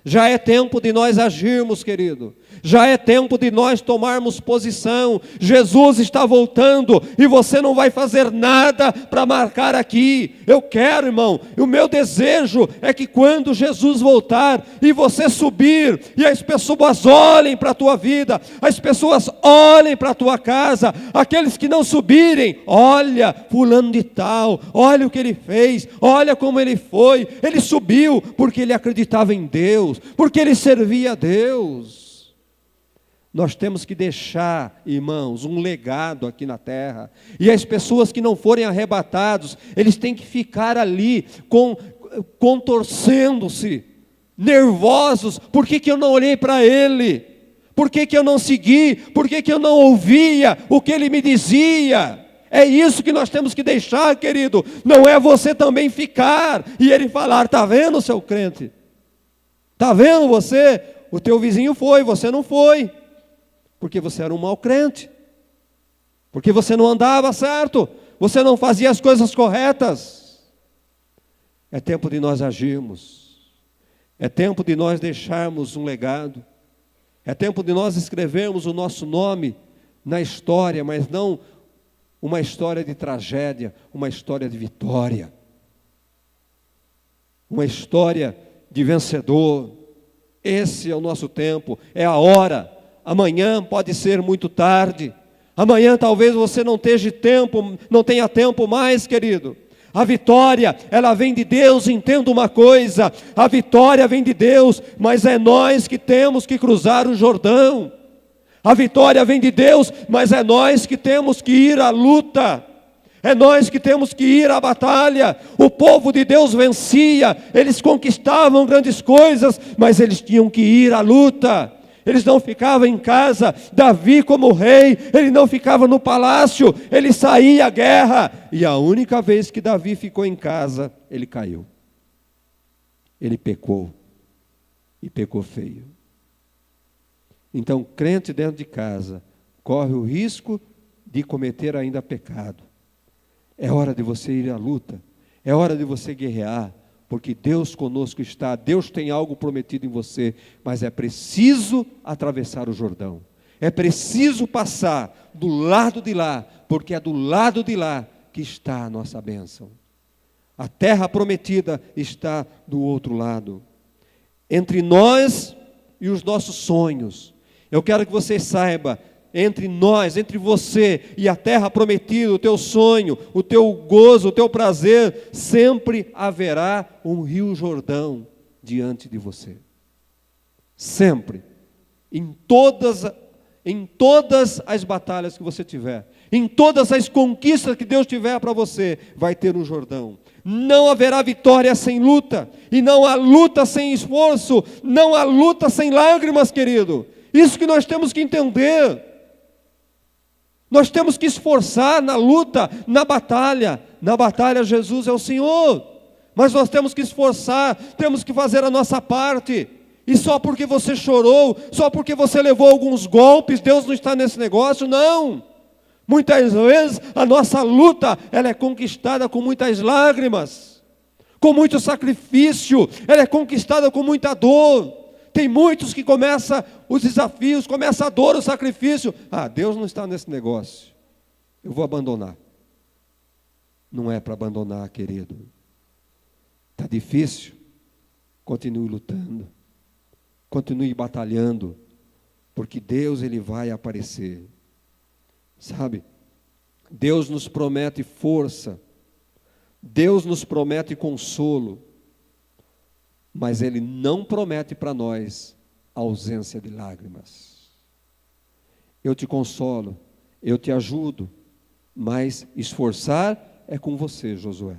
Já é tempo de nós agirmos, querido. Já é tempo de nós tomarmos posição. Jesus está voltando e você não vai fazer nada para marcar aqui. Eu quero, irmão, e o meu desejo é que quando Jesus voltar e você subir e as pessoas olhem para a tua vida, as pessoas olhem para a tua casa, aqueles que não subirem, olha fulano de tal, olha o que ele fez, olha como ele foi, ele subiu porque ele acreditava em Deus, porque ele servia a Deus. Nós temos que deixar, irmãos, um legado aqui na terra. E as pessoas que não forem arrebatados, eles têm que ficar ali contorcendo-se, nervosos. Por que eu não olhei para ele? Por que eu não segui? Por que eu não ouvia o que ele me dizia? É isso que nós temos que deixar, querido. Não é você também ficar e ele falar: está vendo, seu crente? Está vendo você? O teu vizinho foi, você não foi. Porque você era um mau crente. Porque você não andava certo. Você não fazia as coisas corretas. É tempo de nós agirmos. É tempo de nós deixarmos um legado. É tempo de nós escrevermos o nosso nome na história, mas não uma história de tragédia, uma história de vitória. Uma história de vencedor. Esse é o nosso tempo, é a hora. Amanhã pode ser muito tarde. Amanhã talvez você não tenha tempo mais, querido. A vitória, ela vem de Deus, entenda uma coisa. A vitória vem de Deus, mas é nós que temos que cruzar o Jordão. A vitória vem de Deus, mas é nós que temos que ir à luta. É nós que temos que ir à batalha. O povo de Deus vencia, eles conquistavam grandes coisas, mas eles tinham que ir à luta. Eles não ficavam em casa. Davi, como rei, ele não ficava no palácio, ele saía à guerra. E a única vez que Davi ficou em casa, ele caiu. Ele pecou. e pecou feio. Então, crente dentro de casa corre o risco de cometer ainda pecado. É hora de você ir à luta, é hora de você guerrear, porque Deus conosco está, Deus tem algo prometido em você, mas é preciso atravessar o Jordão, é preciso passar do lado de lá, porque é do lado de lá que está a nossa bênção. A terra prometida está do outro lado, entre nós e os nossos sonhos. Eu quero que você saiba, entre nós, entre você e a terra prometida, o teu sonho, o teu gozo, o teu prazer, sempre haverá um rio Jordão diante de você. Sempre. Em todas as batalhas que você tiver, em todas as conquistas que Deus tiver para você, vai ter um Jordão. Não haverá vitória sem luta, e não há luta sem esforço, não há luta sem lágrimas, querido. Isso que nós temos que entender. Nós temos que esforçar na luta, na batalha. Na batalha Jesus é o Senhor, mas nós temos que esforçar, temos que fazer a nossa parte. E só porque você chorou, só porque você levou alguns golpes, Deus não está nesse negócio, não. Muitas vezes a nossa luta, ela é conquistada com muitas lágrimas, com muito sacrifício, ela é conquistada com muita dor. Tem muitos que começam os desafios, começa a dor, o sacrifício. Deus não está nesse negócio, eu vou abandonar. Não é para abandonar, querido. Está difícil? Continue lutando, continue batalhando, porque Deus, Ele vai aparecer. Sabe, Deus nos promete força, Deus nos promete consolo, mas Ele não promete para nós a ausência de lágrimas. Eu te consolo, eu te ajudo, mas esforçar é com você, Josué.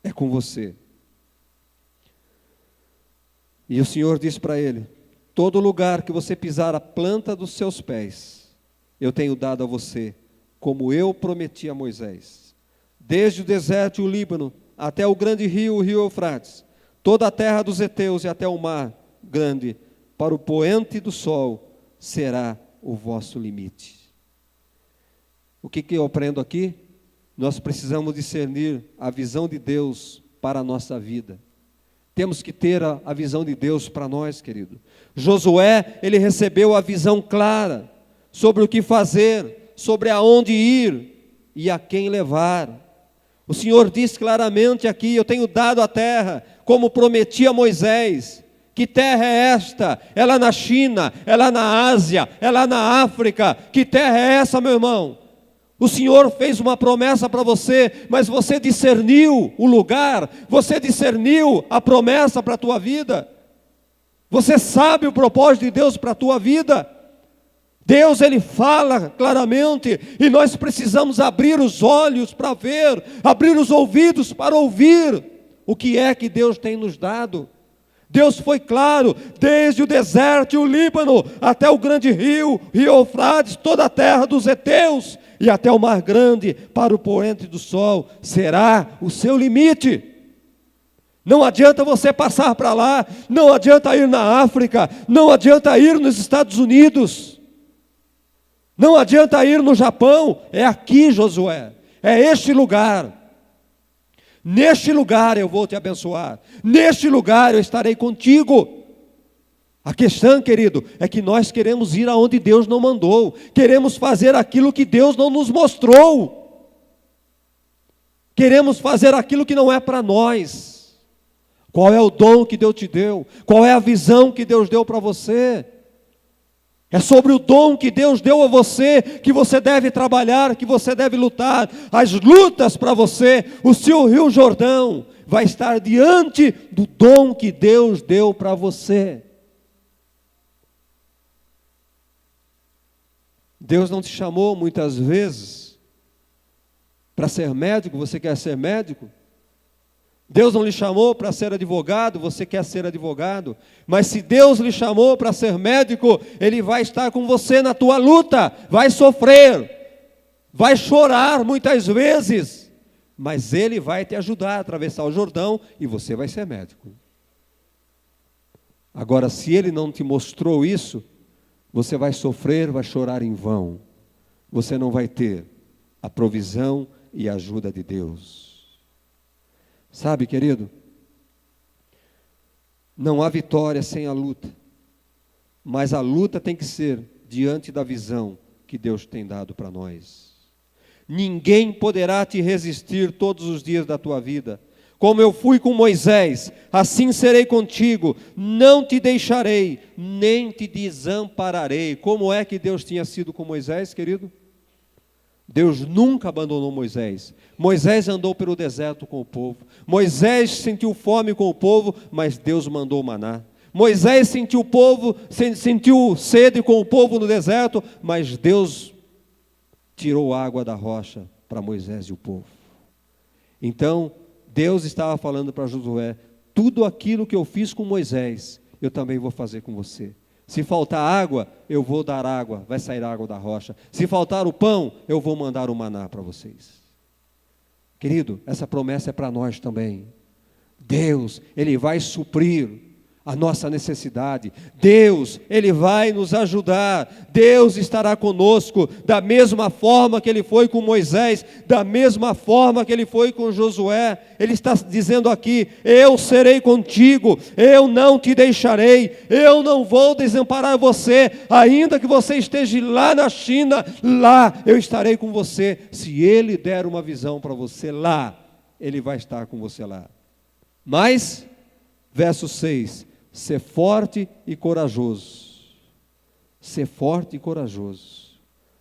É com você. E o Senhor disse para ele: todo lugar que você pisar a planta dos seus pés, eu tenho dado a você, como eu prometi a Moisés. Desde o deserto e o Líbano, até o grande rio, o rio Eufrates, toda a terra dos heteus e até o mar grande, para o poente do sol, será o vosso limite. O que eu aprendo aqui? Nós precisamos discernir a visão de Deus para a nossa vida. Temos que ter a visão de Deus para nós, querido. Josué, ele recebeu a visão clara sobre o que fazer, sobre aonde ir e a quem levar. O Senhor diz claramente aqui: eu tenho dado a terra, como prometi a Moisés. Que terra é esta? É lá na China, é lá na Ásia, é lá na África. Que terra é essa, meu irmão? O Senhor fez uma promessa para você, mas você discerniu o lugar, você discerniu a promessa para a tua vida. Você sabe o propósito de Deus para a tua vida. Deus, Ele fala claramente, e nós precisamos abrir os olhos para ver, abrir os ouvidos para ouvir o que é que Deus tem nos dado. Deus foi claro, desde o deserto e o Líbano, até o grande rio, rio Eufrates, toda a terra dos heteus, e até o mar grande, para o poente do sol, será o seu limite. Não adianta você passar para lá, não adianta ir na África, não adianta ir nos Estados Unidos, não adianta ir no Japão, é aqui, Josué, é este lugar. Neste lugar eu vou te abençoar, neste lugar eu estarei contigo. A questão, querido, é que nós queremos ir aonde Deus não mandou, queremos fazer aquilo que Deus não nos mostrou, queremos fazer aquilo que não é para nós. Qual é o dom que Deus te deu? Qual é a visão que Deus deu para você? É sobre o dom que Deus deu a você que você deve trabalhar, que você deve lutar. As lutas para você, o seu rio Jordão vai estar diante do dom que Deus deu para você. Deus não te chamou muitas vezes para ser médico, você quer ser médico? Deus não lhe chamou para ser advogado, você quer ser advogado, mas se Deus lhe chamou para ser médico, Ele vai estar com você na tua luta, vai sofrer, vai chorar muitas vezes, mas Ele vai te ajudar a atravessar o Jordão e você vai ser médico. Agora, se Ele não te mostrou isso, você vai sofrer, vai chorar em vão. Você não vai ter a provisão e a ajuda de Deus. Sabe, querido, não há vitória sem a luta, mas a luta tem que ser diante da visão que Deus tem dado para nós. Ninguém poderá te resistir todos os dias da tua vida. Como eu fui com Moisés, assim serei contigo, não te deixarei, nem te desampararei. Como é que Deus tinha sido com Moisés, querido? Deus nunca abandonou Moisés. Moisés andou pelo deserto com o povo. Moisés sentiu fome com o povo, mas Deus mandou o maná. Moisés sentiu sede com o povo no deserto, mas Deus tirou água da rocha para Moisés e o povo. Então, Deus estava falando para Josué: tudo aquilo que eu fiz com Moisés, eu também vou fazer com você. Se faltar água, eu vou dar água, vai sair água da rocha. Se faltar o pão, eu vou mandar o maná para vocês. Querido, essa promessa é para nós também. Deus, Ele vai suprir a nossa necessidade. Deus, Ele vai nos ajudar. Deus estará conosco da mesma forma que Ele foi com Moisés, da mesma forma que Ele foi com Josué. Ele está dizendo aqui: eu serei contigo, eu não te deixarei, eu não vou desamparar você, ainda que você esteja lá na China, lá eu estarei com você. Se Ele der uma visão para você lá, Ele vai estar com você lá. Mas, verso 6, ser forte e corajoso. Ser forte e corajoso.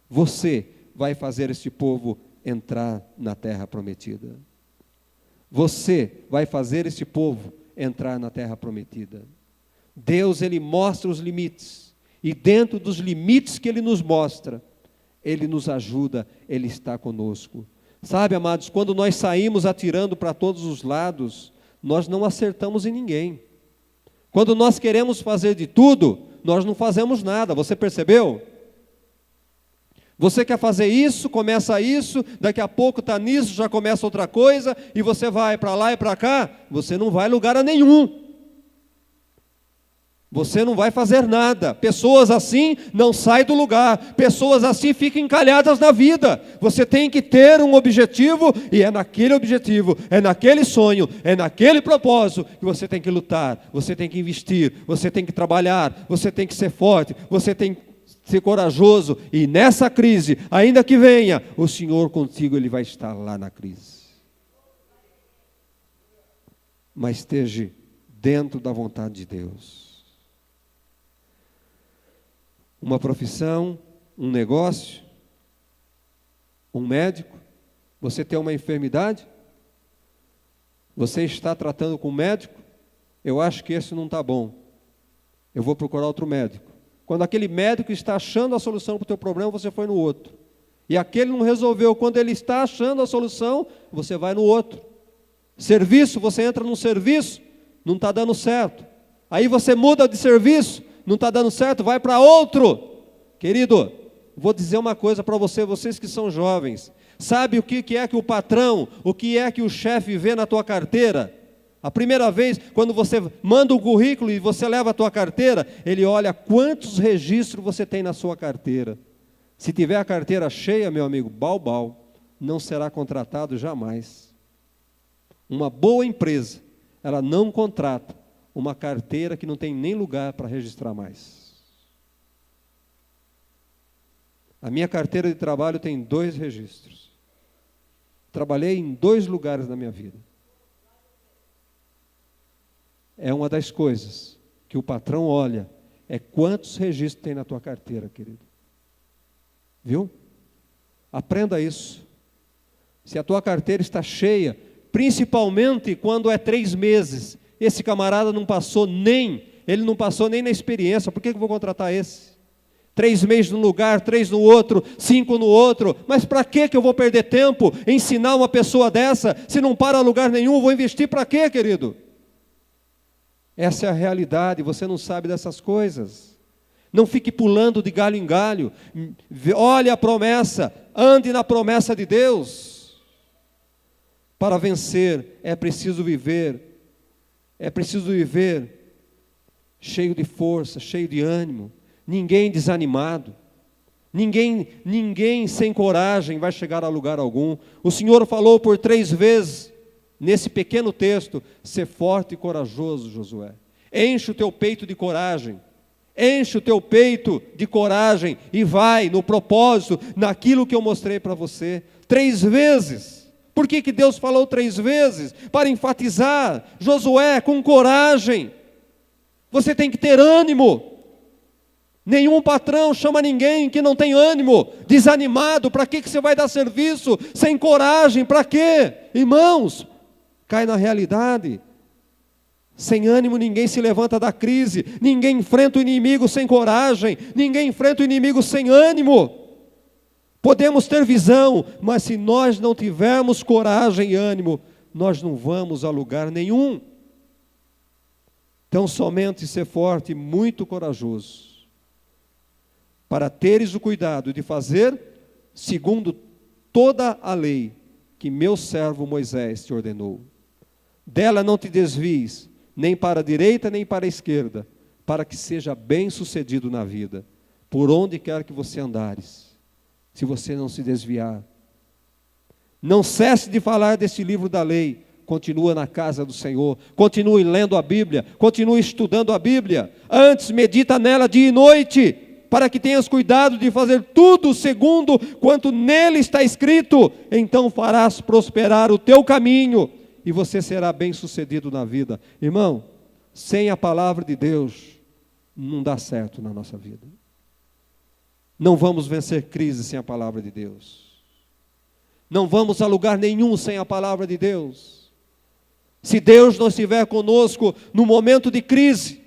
Você vai fazer este povo entrar na terra prometida. Você vai fazer este povo entrar na terra prometida. Deus, Ele mostra os limites. E dentro dos limites que Ele nos mostra, Ele nos ajuda, Ele está conosco. Sabe, amados, quando nós saímos atirando para todos os lados, nós não acertamos em ninguém. Quando nós queremos fazer de tudo, nós não fazemos nada. Você percebeu? Você quer fazer isso, começa isso, daqui a pouco está nisso, já começa outra coisa, e você vai para lá e para cá, você não vai lugar a nenhum. Você não vai fazer nada. Pessoas assim não saem do lugar. Pessoas assim ficam encalhadas na vida. Você tem que ter um objetivo, e é naquele objetivo, é naquele sonho, é naquele propósito que você tem que lutar, você tem que investir, você tem que trabalhar, você tem que ser forte, você tem que ser corajoso. E nessa crise, ainda que venha, o Senhor contigo, Ele vai estar lá na crise. Mas esteja dentro da vontade de Deus. Uma profissão, um negócio, um médico, você tem uma enfermidade, você está tratando com um médico, eu acho que esse não está bom, eu vou procurar outro médico. Quando aquele médico está achando a solução para o teu problema, você foi no outro. E aquele não resolveu, quando ele está achando a solução, você vai no outro. Serviço, você entra num serviço, não está dando certo. Aí você muda de serviço, não está dando certo, vai para outro. Querido, vou dizer uma coisa para você, vocês que são jovens. Sabe o que é que o patrão, o que é que o chefe vê na tua carteira? A primeira vez, quando você manda o currículo e você leva a tua carteira, ele olha quantos registros você tem na sua carteira. Se tiver a carteira cheia, meu amigo, bal, não será contratado jamais. Uma boa empresa, ela não contrata uma carteira que não tem nem lugar para registrar mais. A minha carteira de trabalho tem 2 registros. Trabalhei em 2 lugares na minha vida. É uma das coisas que o patrão olha, é quantos registros tem na tua carteira, querido. Viu? Aprenda isso. Se a tua carteira está cheia, principalmente quando é 3 meses, esse camarada não passou nem na experiência, por que eu vou contratar esse? 3 meses num lugar, 3 no outro, 5 no outro, mas para que eu vou perder tempo em ensinar uma pessoa dessa, se não para lugar nenhum, vou investir para quê, querido? Essa é a realidade, você não sabe dessas coisas. Não fique pulando de galho em galho, olhe a promessa, ande na promessa de Deus. Para vencer é preciso viver cheio de força, cheio de ânimo, ninguém desanimado, ninguém sem coragem vai chegar a lugar algum. O Senhor falou por 3 vezes, nesse pequeno texto: ser forte e corajoso, Josué. Enche o teu peito de coragem, enche o teu peito de coragem e vai no propósito, naquilo que eu mostrei para você. 3 vezes. Por que Deus falou 3 vezes? Para enfatizar: Josué, com coragem, você tem que ter ânimo. Nenhum patrão chama ninguém que não tem ânimo, desanimado. Para que você vai dar serviço sem coragem? Para quê? Irmãos, cai na realidade. Sem ânimo ninguém se levanta da crise, ninguém enfrenta o inimigo sem coragem, ninguém enfrenta o inimigo sem ânimo. Podemos ter visão, mas se nós não tivermos coragem e ânimo, nós não vamos a lugar nenhum. Então, somente ser forte e muito corajoso, para teres o cuidado de fazer segundo toda a lei que meu servo Moisés te ordenou. Dela não te desvies, nem para a direita, nem para a esquerda, para que seja bem-sucedido na vida, por onde quer que você andares, se você não se desviar. Não cesse de falar desse livro da lei, continua na casa do Senhor, continue lendo a Bíblia, continue estudando a Bíblia, antes medita nela dia e noite, para que tenhas cuidado de fazer tudo segundo quanto nele está escrito, então farás prosperar o teu caminho, e você será bem-sucedido na vida. Irmão, sem a palavra de Deus, não dá certo na nossa vida. Não vamos vencer crise sem a palavra de Deus. Não vamos a lugar nenhum sem a palavra de Deus. Se Deus não estiver conosco no momento de crise,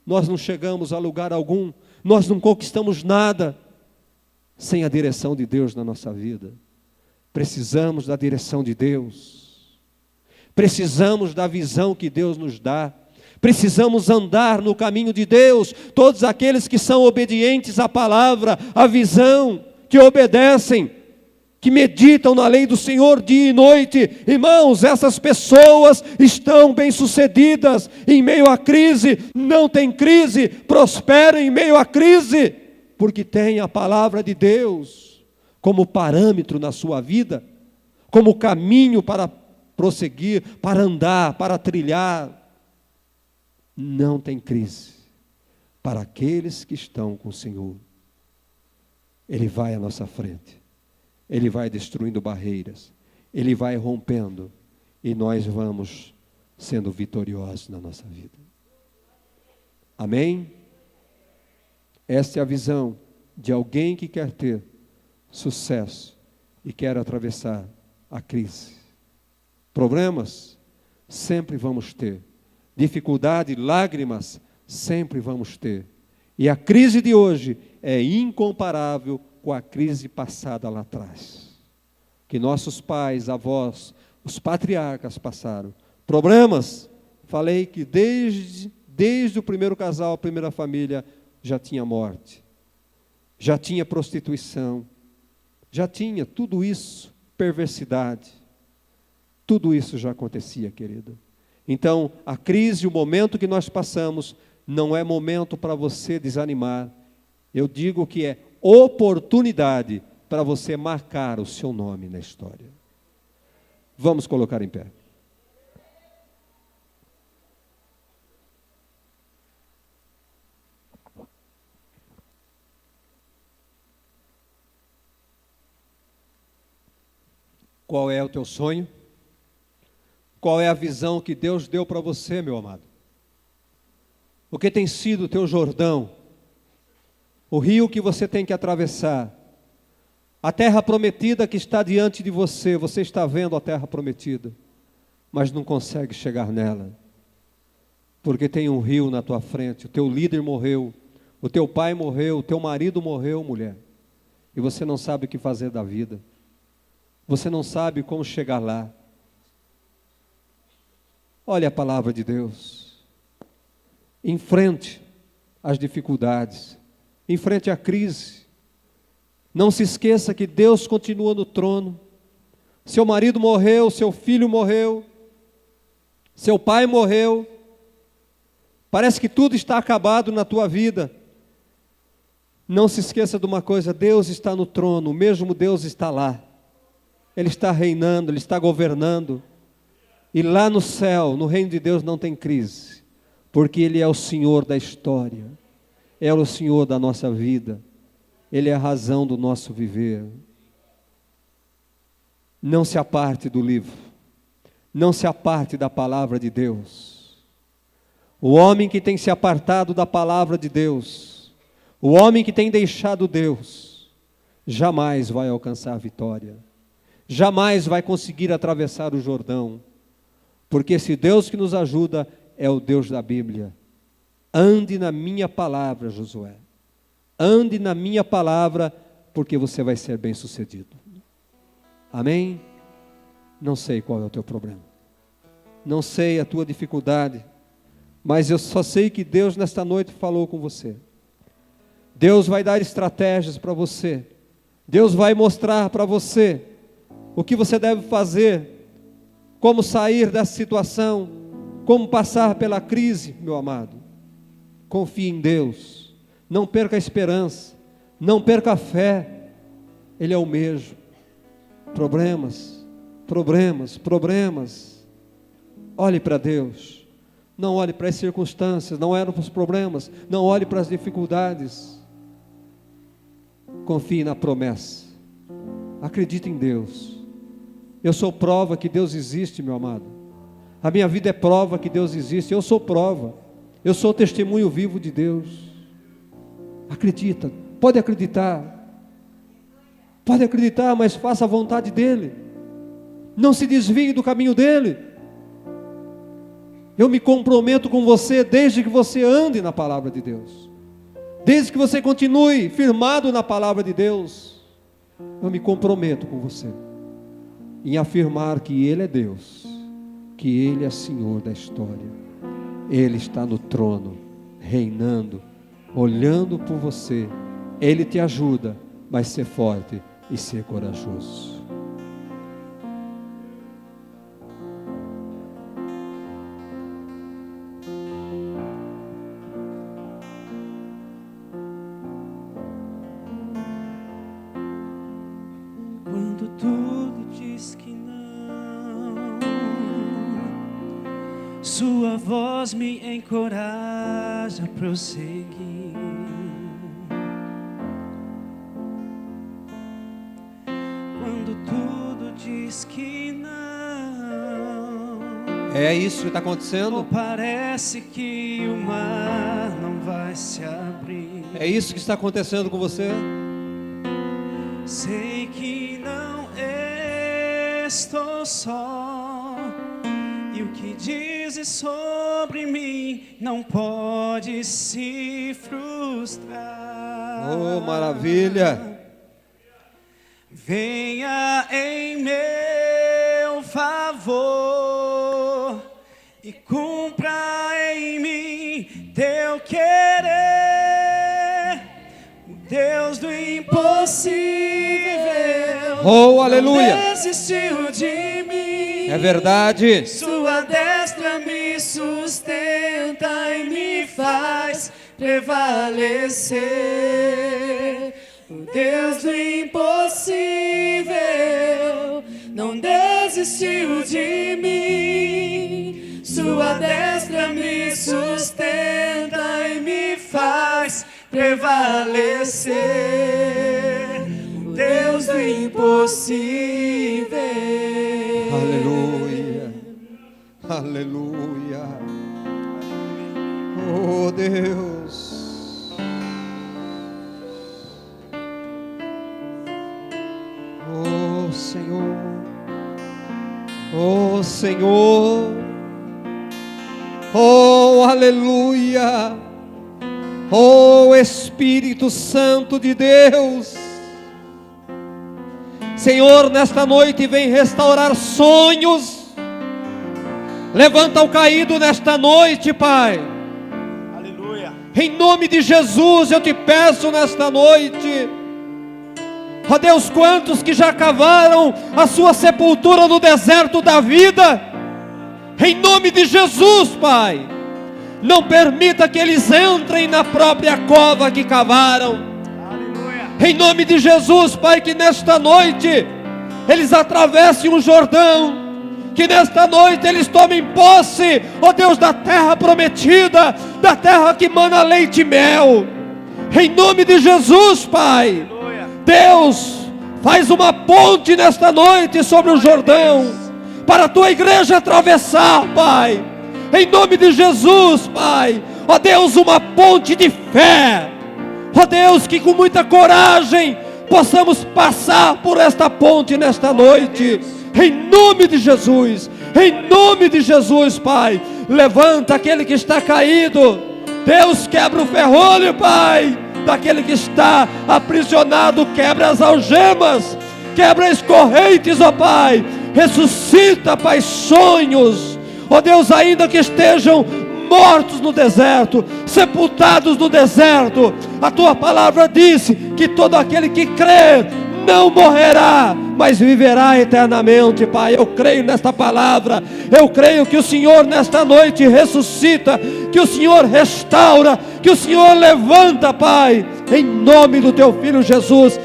nós não chegamos a lugar algum, nós não conquistamos nada sem a direção de Deus na nossa vida. Precisamos da direção de Deus. Precisamos da visão que Deus nos dá. Precisamos andar no caminho de Deus. Todos aqueles que são obedientes à palavra, à visão, que obedecem, que meditam na lei do Senhor dia e noite. Irmãos, essas pessoas estão bem-sucedidas em meio à crise. Não tem crise, prosperam em meio à crise, porque tem a palavra de Deus como parâmetro na sua vida, como caminho para prosseguir, para andar, para trilhar. Não tem crise para aqueles que estão com o Senhor. Ele vai à nossa frente, Ele vai destruindo barreiras, Ele vai rompendo, e nós vamos sendo vitoriosos na nossa vida. Amém? Esta é a visão de alguém que quer ter sucesso e quer atravessar a crise. Problemas, sempre vamos ter. Dificuldade, lágrimas, sempre vamos ter. E a crise de hoje é incomparável com a crise passada lá atrás, que nossos pais, avós, os patriarcas passaram. Problemas, falei que desde o primeiro casal, a primeira família, já tinha morte, já tinha prostituição, já tinha tudo isso, perversidade. Tudo isso já acontecia, querido. Então, a crise, o momento que nós passamos, não é momento para você desanimar. Eu digo que é oportunidade para você marcar o seu nome na história. Vamos colocar em pé. Qual é o teu sonho? Qual é a visão que Deus deu para você, meu amado? O que tem sido o teu Jordão? O rio que você tem que atravessar? A terra prometida que está diante de você, você está vendo a terra prometida, mas não consegue chegar nela, porque tem um rio na tua frente, o teu líder morreu, o teu pai morreu, o teu marido morreu, mulher, e você não sabe o que fazer da vida, você não sabe como chegar lá. Olha a palavra de Deus, enfrente as dificuldades, enfrente a crise, não se esqueça que Deus continua no trono. Seu marido morreu, seu filho morreu, seu pai morreu, Parece que tudo está acabado na tua vida. Não se esqueça de uma coisa: Deus está no trono, o mesmo Deus está lá. Ele está reinando, Ele está governando. E lá no céu, no reino de Deus, não tem crise, porque Ele é o Senhor da história, é o Senhor da nossa vida, Ele é a razão do nosso viver. Não se aparte do livro, não se aparte da palavra de Deus. O homem que tem se apartado da palavra de Deus, o homem que tem deixado Deus, jamais vai alcançar a vitória, jamais vai conseguir atravessar o Jordão, porque esse Deus que nos ajuda é o Deus da Bíblia. Ande na minha palavra, Josué, ande na minha palavra, porque você vai ser bem sucedido. Amém? Não sei qual é o teu problema, não sei a tua dificuldade, mas eu só sei que Deus nesta noite falou com você. Deus vai dar estratégias para você, Deus vai mostrar para você o que você deve fazer, como sair dessa situação, como passar pela crise, meu amado. Confie em Deus, não perca a esperança, não perca a fé, Ele é o mesmo. Problemas, olhe para Deus, não olhe para as circunstâncias, não olhe para os problemas, não olhe para as dificuldades. Confie na promessa, acredite em Deus. Eu sou prova que Deus existe, meu amado. A minha vida é prova que Deus existe. Eu sou prova, eu sou testemunho vivo de Deus. Acredita, pode acreditar, mas faça a vontade dEle, não se desvie do caminho dEle. Eu me comprometo com você, desde que você ande na palavra de Deus, desde que você continue firmado na palavra de Deus, eu me comprometo com você em afirmar que Ele é Deus, que Ele é Senhor da história, Ele está no trono, reinando, olhando por você. Ele te ajuda, mas ser forte e ser corajoso. Quando tudo diz que não, Sua voz me encoraja a prosseguir. Quando tudo diz que não, É isso que está acontecendo? ou parece que o mar não vai se abrir. É isso que está acontecendo com você? Sei que não estou só, e o que dizes sobre mim não pode se frustrar. Oh, maravilha! Venha em meu favor e cumpra em mim teu querer, o Deus do impossível. Oh, aleluia! Não desistiu de mim. É verdade. Sua destra me sustenta e me faz prevalecer. O Deus do impossível não desistiu de mim. Sua destra me sustenta e me faz prevalecer. O Deus do impossível. Aleluia, aleluia. Oh, Deus. Oh, Senhor. Oh, Senhor. Oh, aleluia. Oh, Espírito Santo de Deus. Senhor, nesta noite vem restaurar sonhos. Levanta o caído nesta noite, Pai. Aleluia. Em nome de Jesus eu te peço nesta noite. Ó Deus, quantos que já cavaram a sua sepultura no deserto da vida, em nome de Jesus, Pai, Não permita que eles entrem na própria cova que cavaram. Em nome de Jesus, Pai, que nesta noite eles atravessem o Jordão, que nesta noite eles tomem posse, ó Deus, da terra prometida, da terra que mana leite e mel. Em nome de Jesus, Pai, Deus, faz uma ponte nesta noite sobre o Jordão, para a tua igreja atravessar, Pai. Em nome de Jesus, Pai, ó Deus, uma ponte de fé. Ó Deus, que com muita coragem possamos passar por esta ponte nesta noite. Em nome de Jesus, Pai, levanta aquele que está caído. Deus, quebra o ferrolho, Pai, daquele que está aprisionado, quebra as algemas, quebra as correntes, ó Pai. Ressuscita, Pai, sonhos, ó Deus, ainda que estejam mortos no deserto, sepultados no deserto. A tua palavra disse que todo aquele que crê não morrerá, mas viverá eternamente, Pai. Eu creio nesta palavra, eu creio que o Senhor nesta noite ressuscita, que o Senhor restaura, que o Senhor levanta, Pai, em nome do teu Filho Jesus.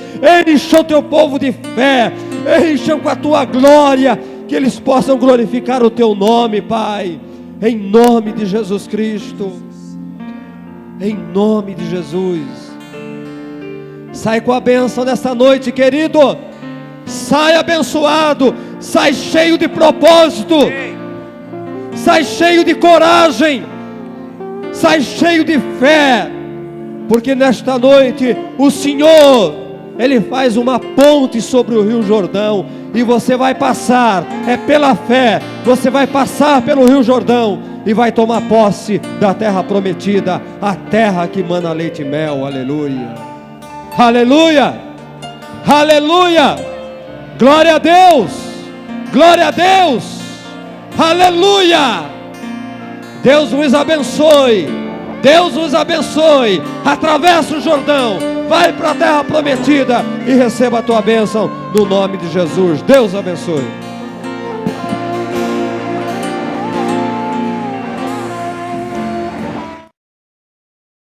Encha o teu povo de fé, encha com a tua glória, que eles possam glorificar o teu nome, Pai, em nome de Jesus Cristo, em nome de Jesus. Sai com a bênção desta noite, querido. Sai abençoado, sai cheio de propósito, sai cheio de coragem, sai cheio de fé, porque nesta noite o Senhor, Ele faz uma ponte sobre o Rio Jordão, e você vai passar, é pela fé, você vai passar pelo Rio Jordão, e vai tomar posse da terra prometida, a terra que mana leite e mel. Aleluia, aleluia, aleluia, glória a Deus, glória a Deus, aleluia. Deus vos abençoe, Deus vos abençoe. Atravessa o Jordão, vai para a terra prometida e receba a tua bênção no nome de Jesus. Deus abençoe.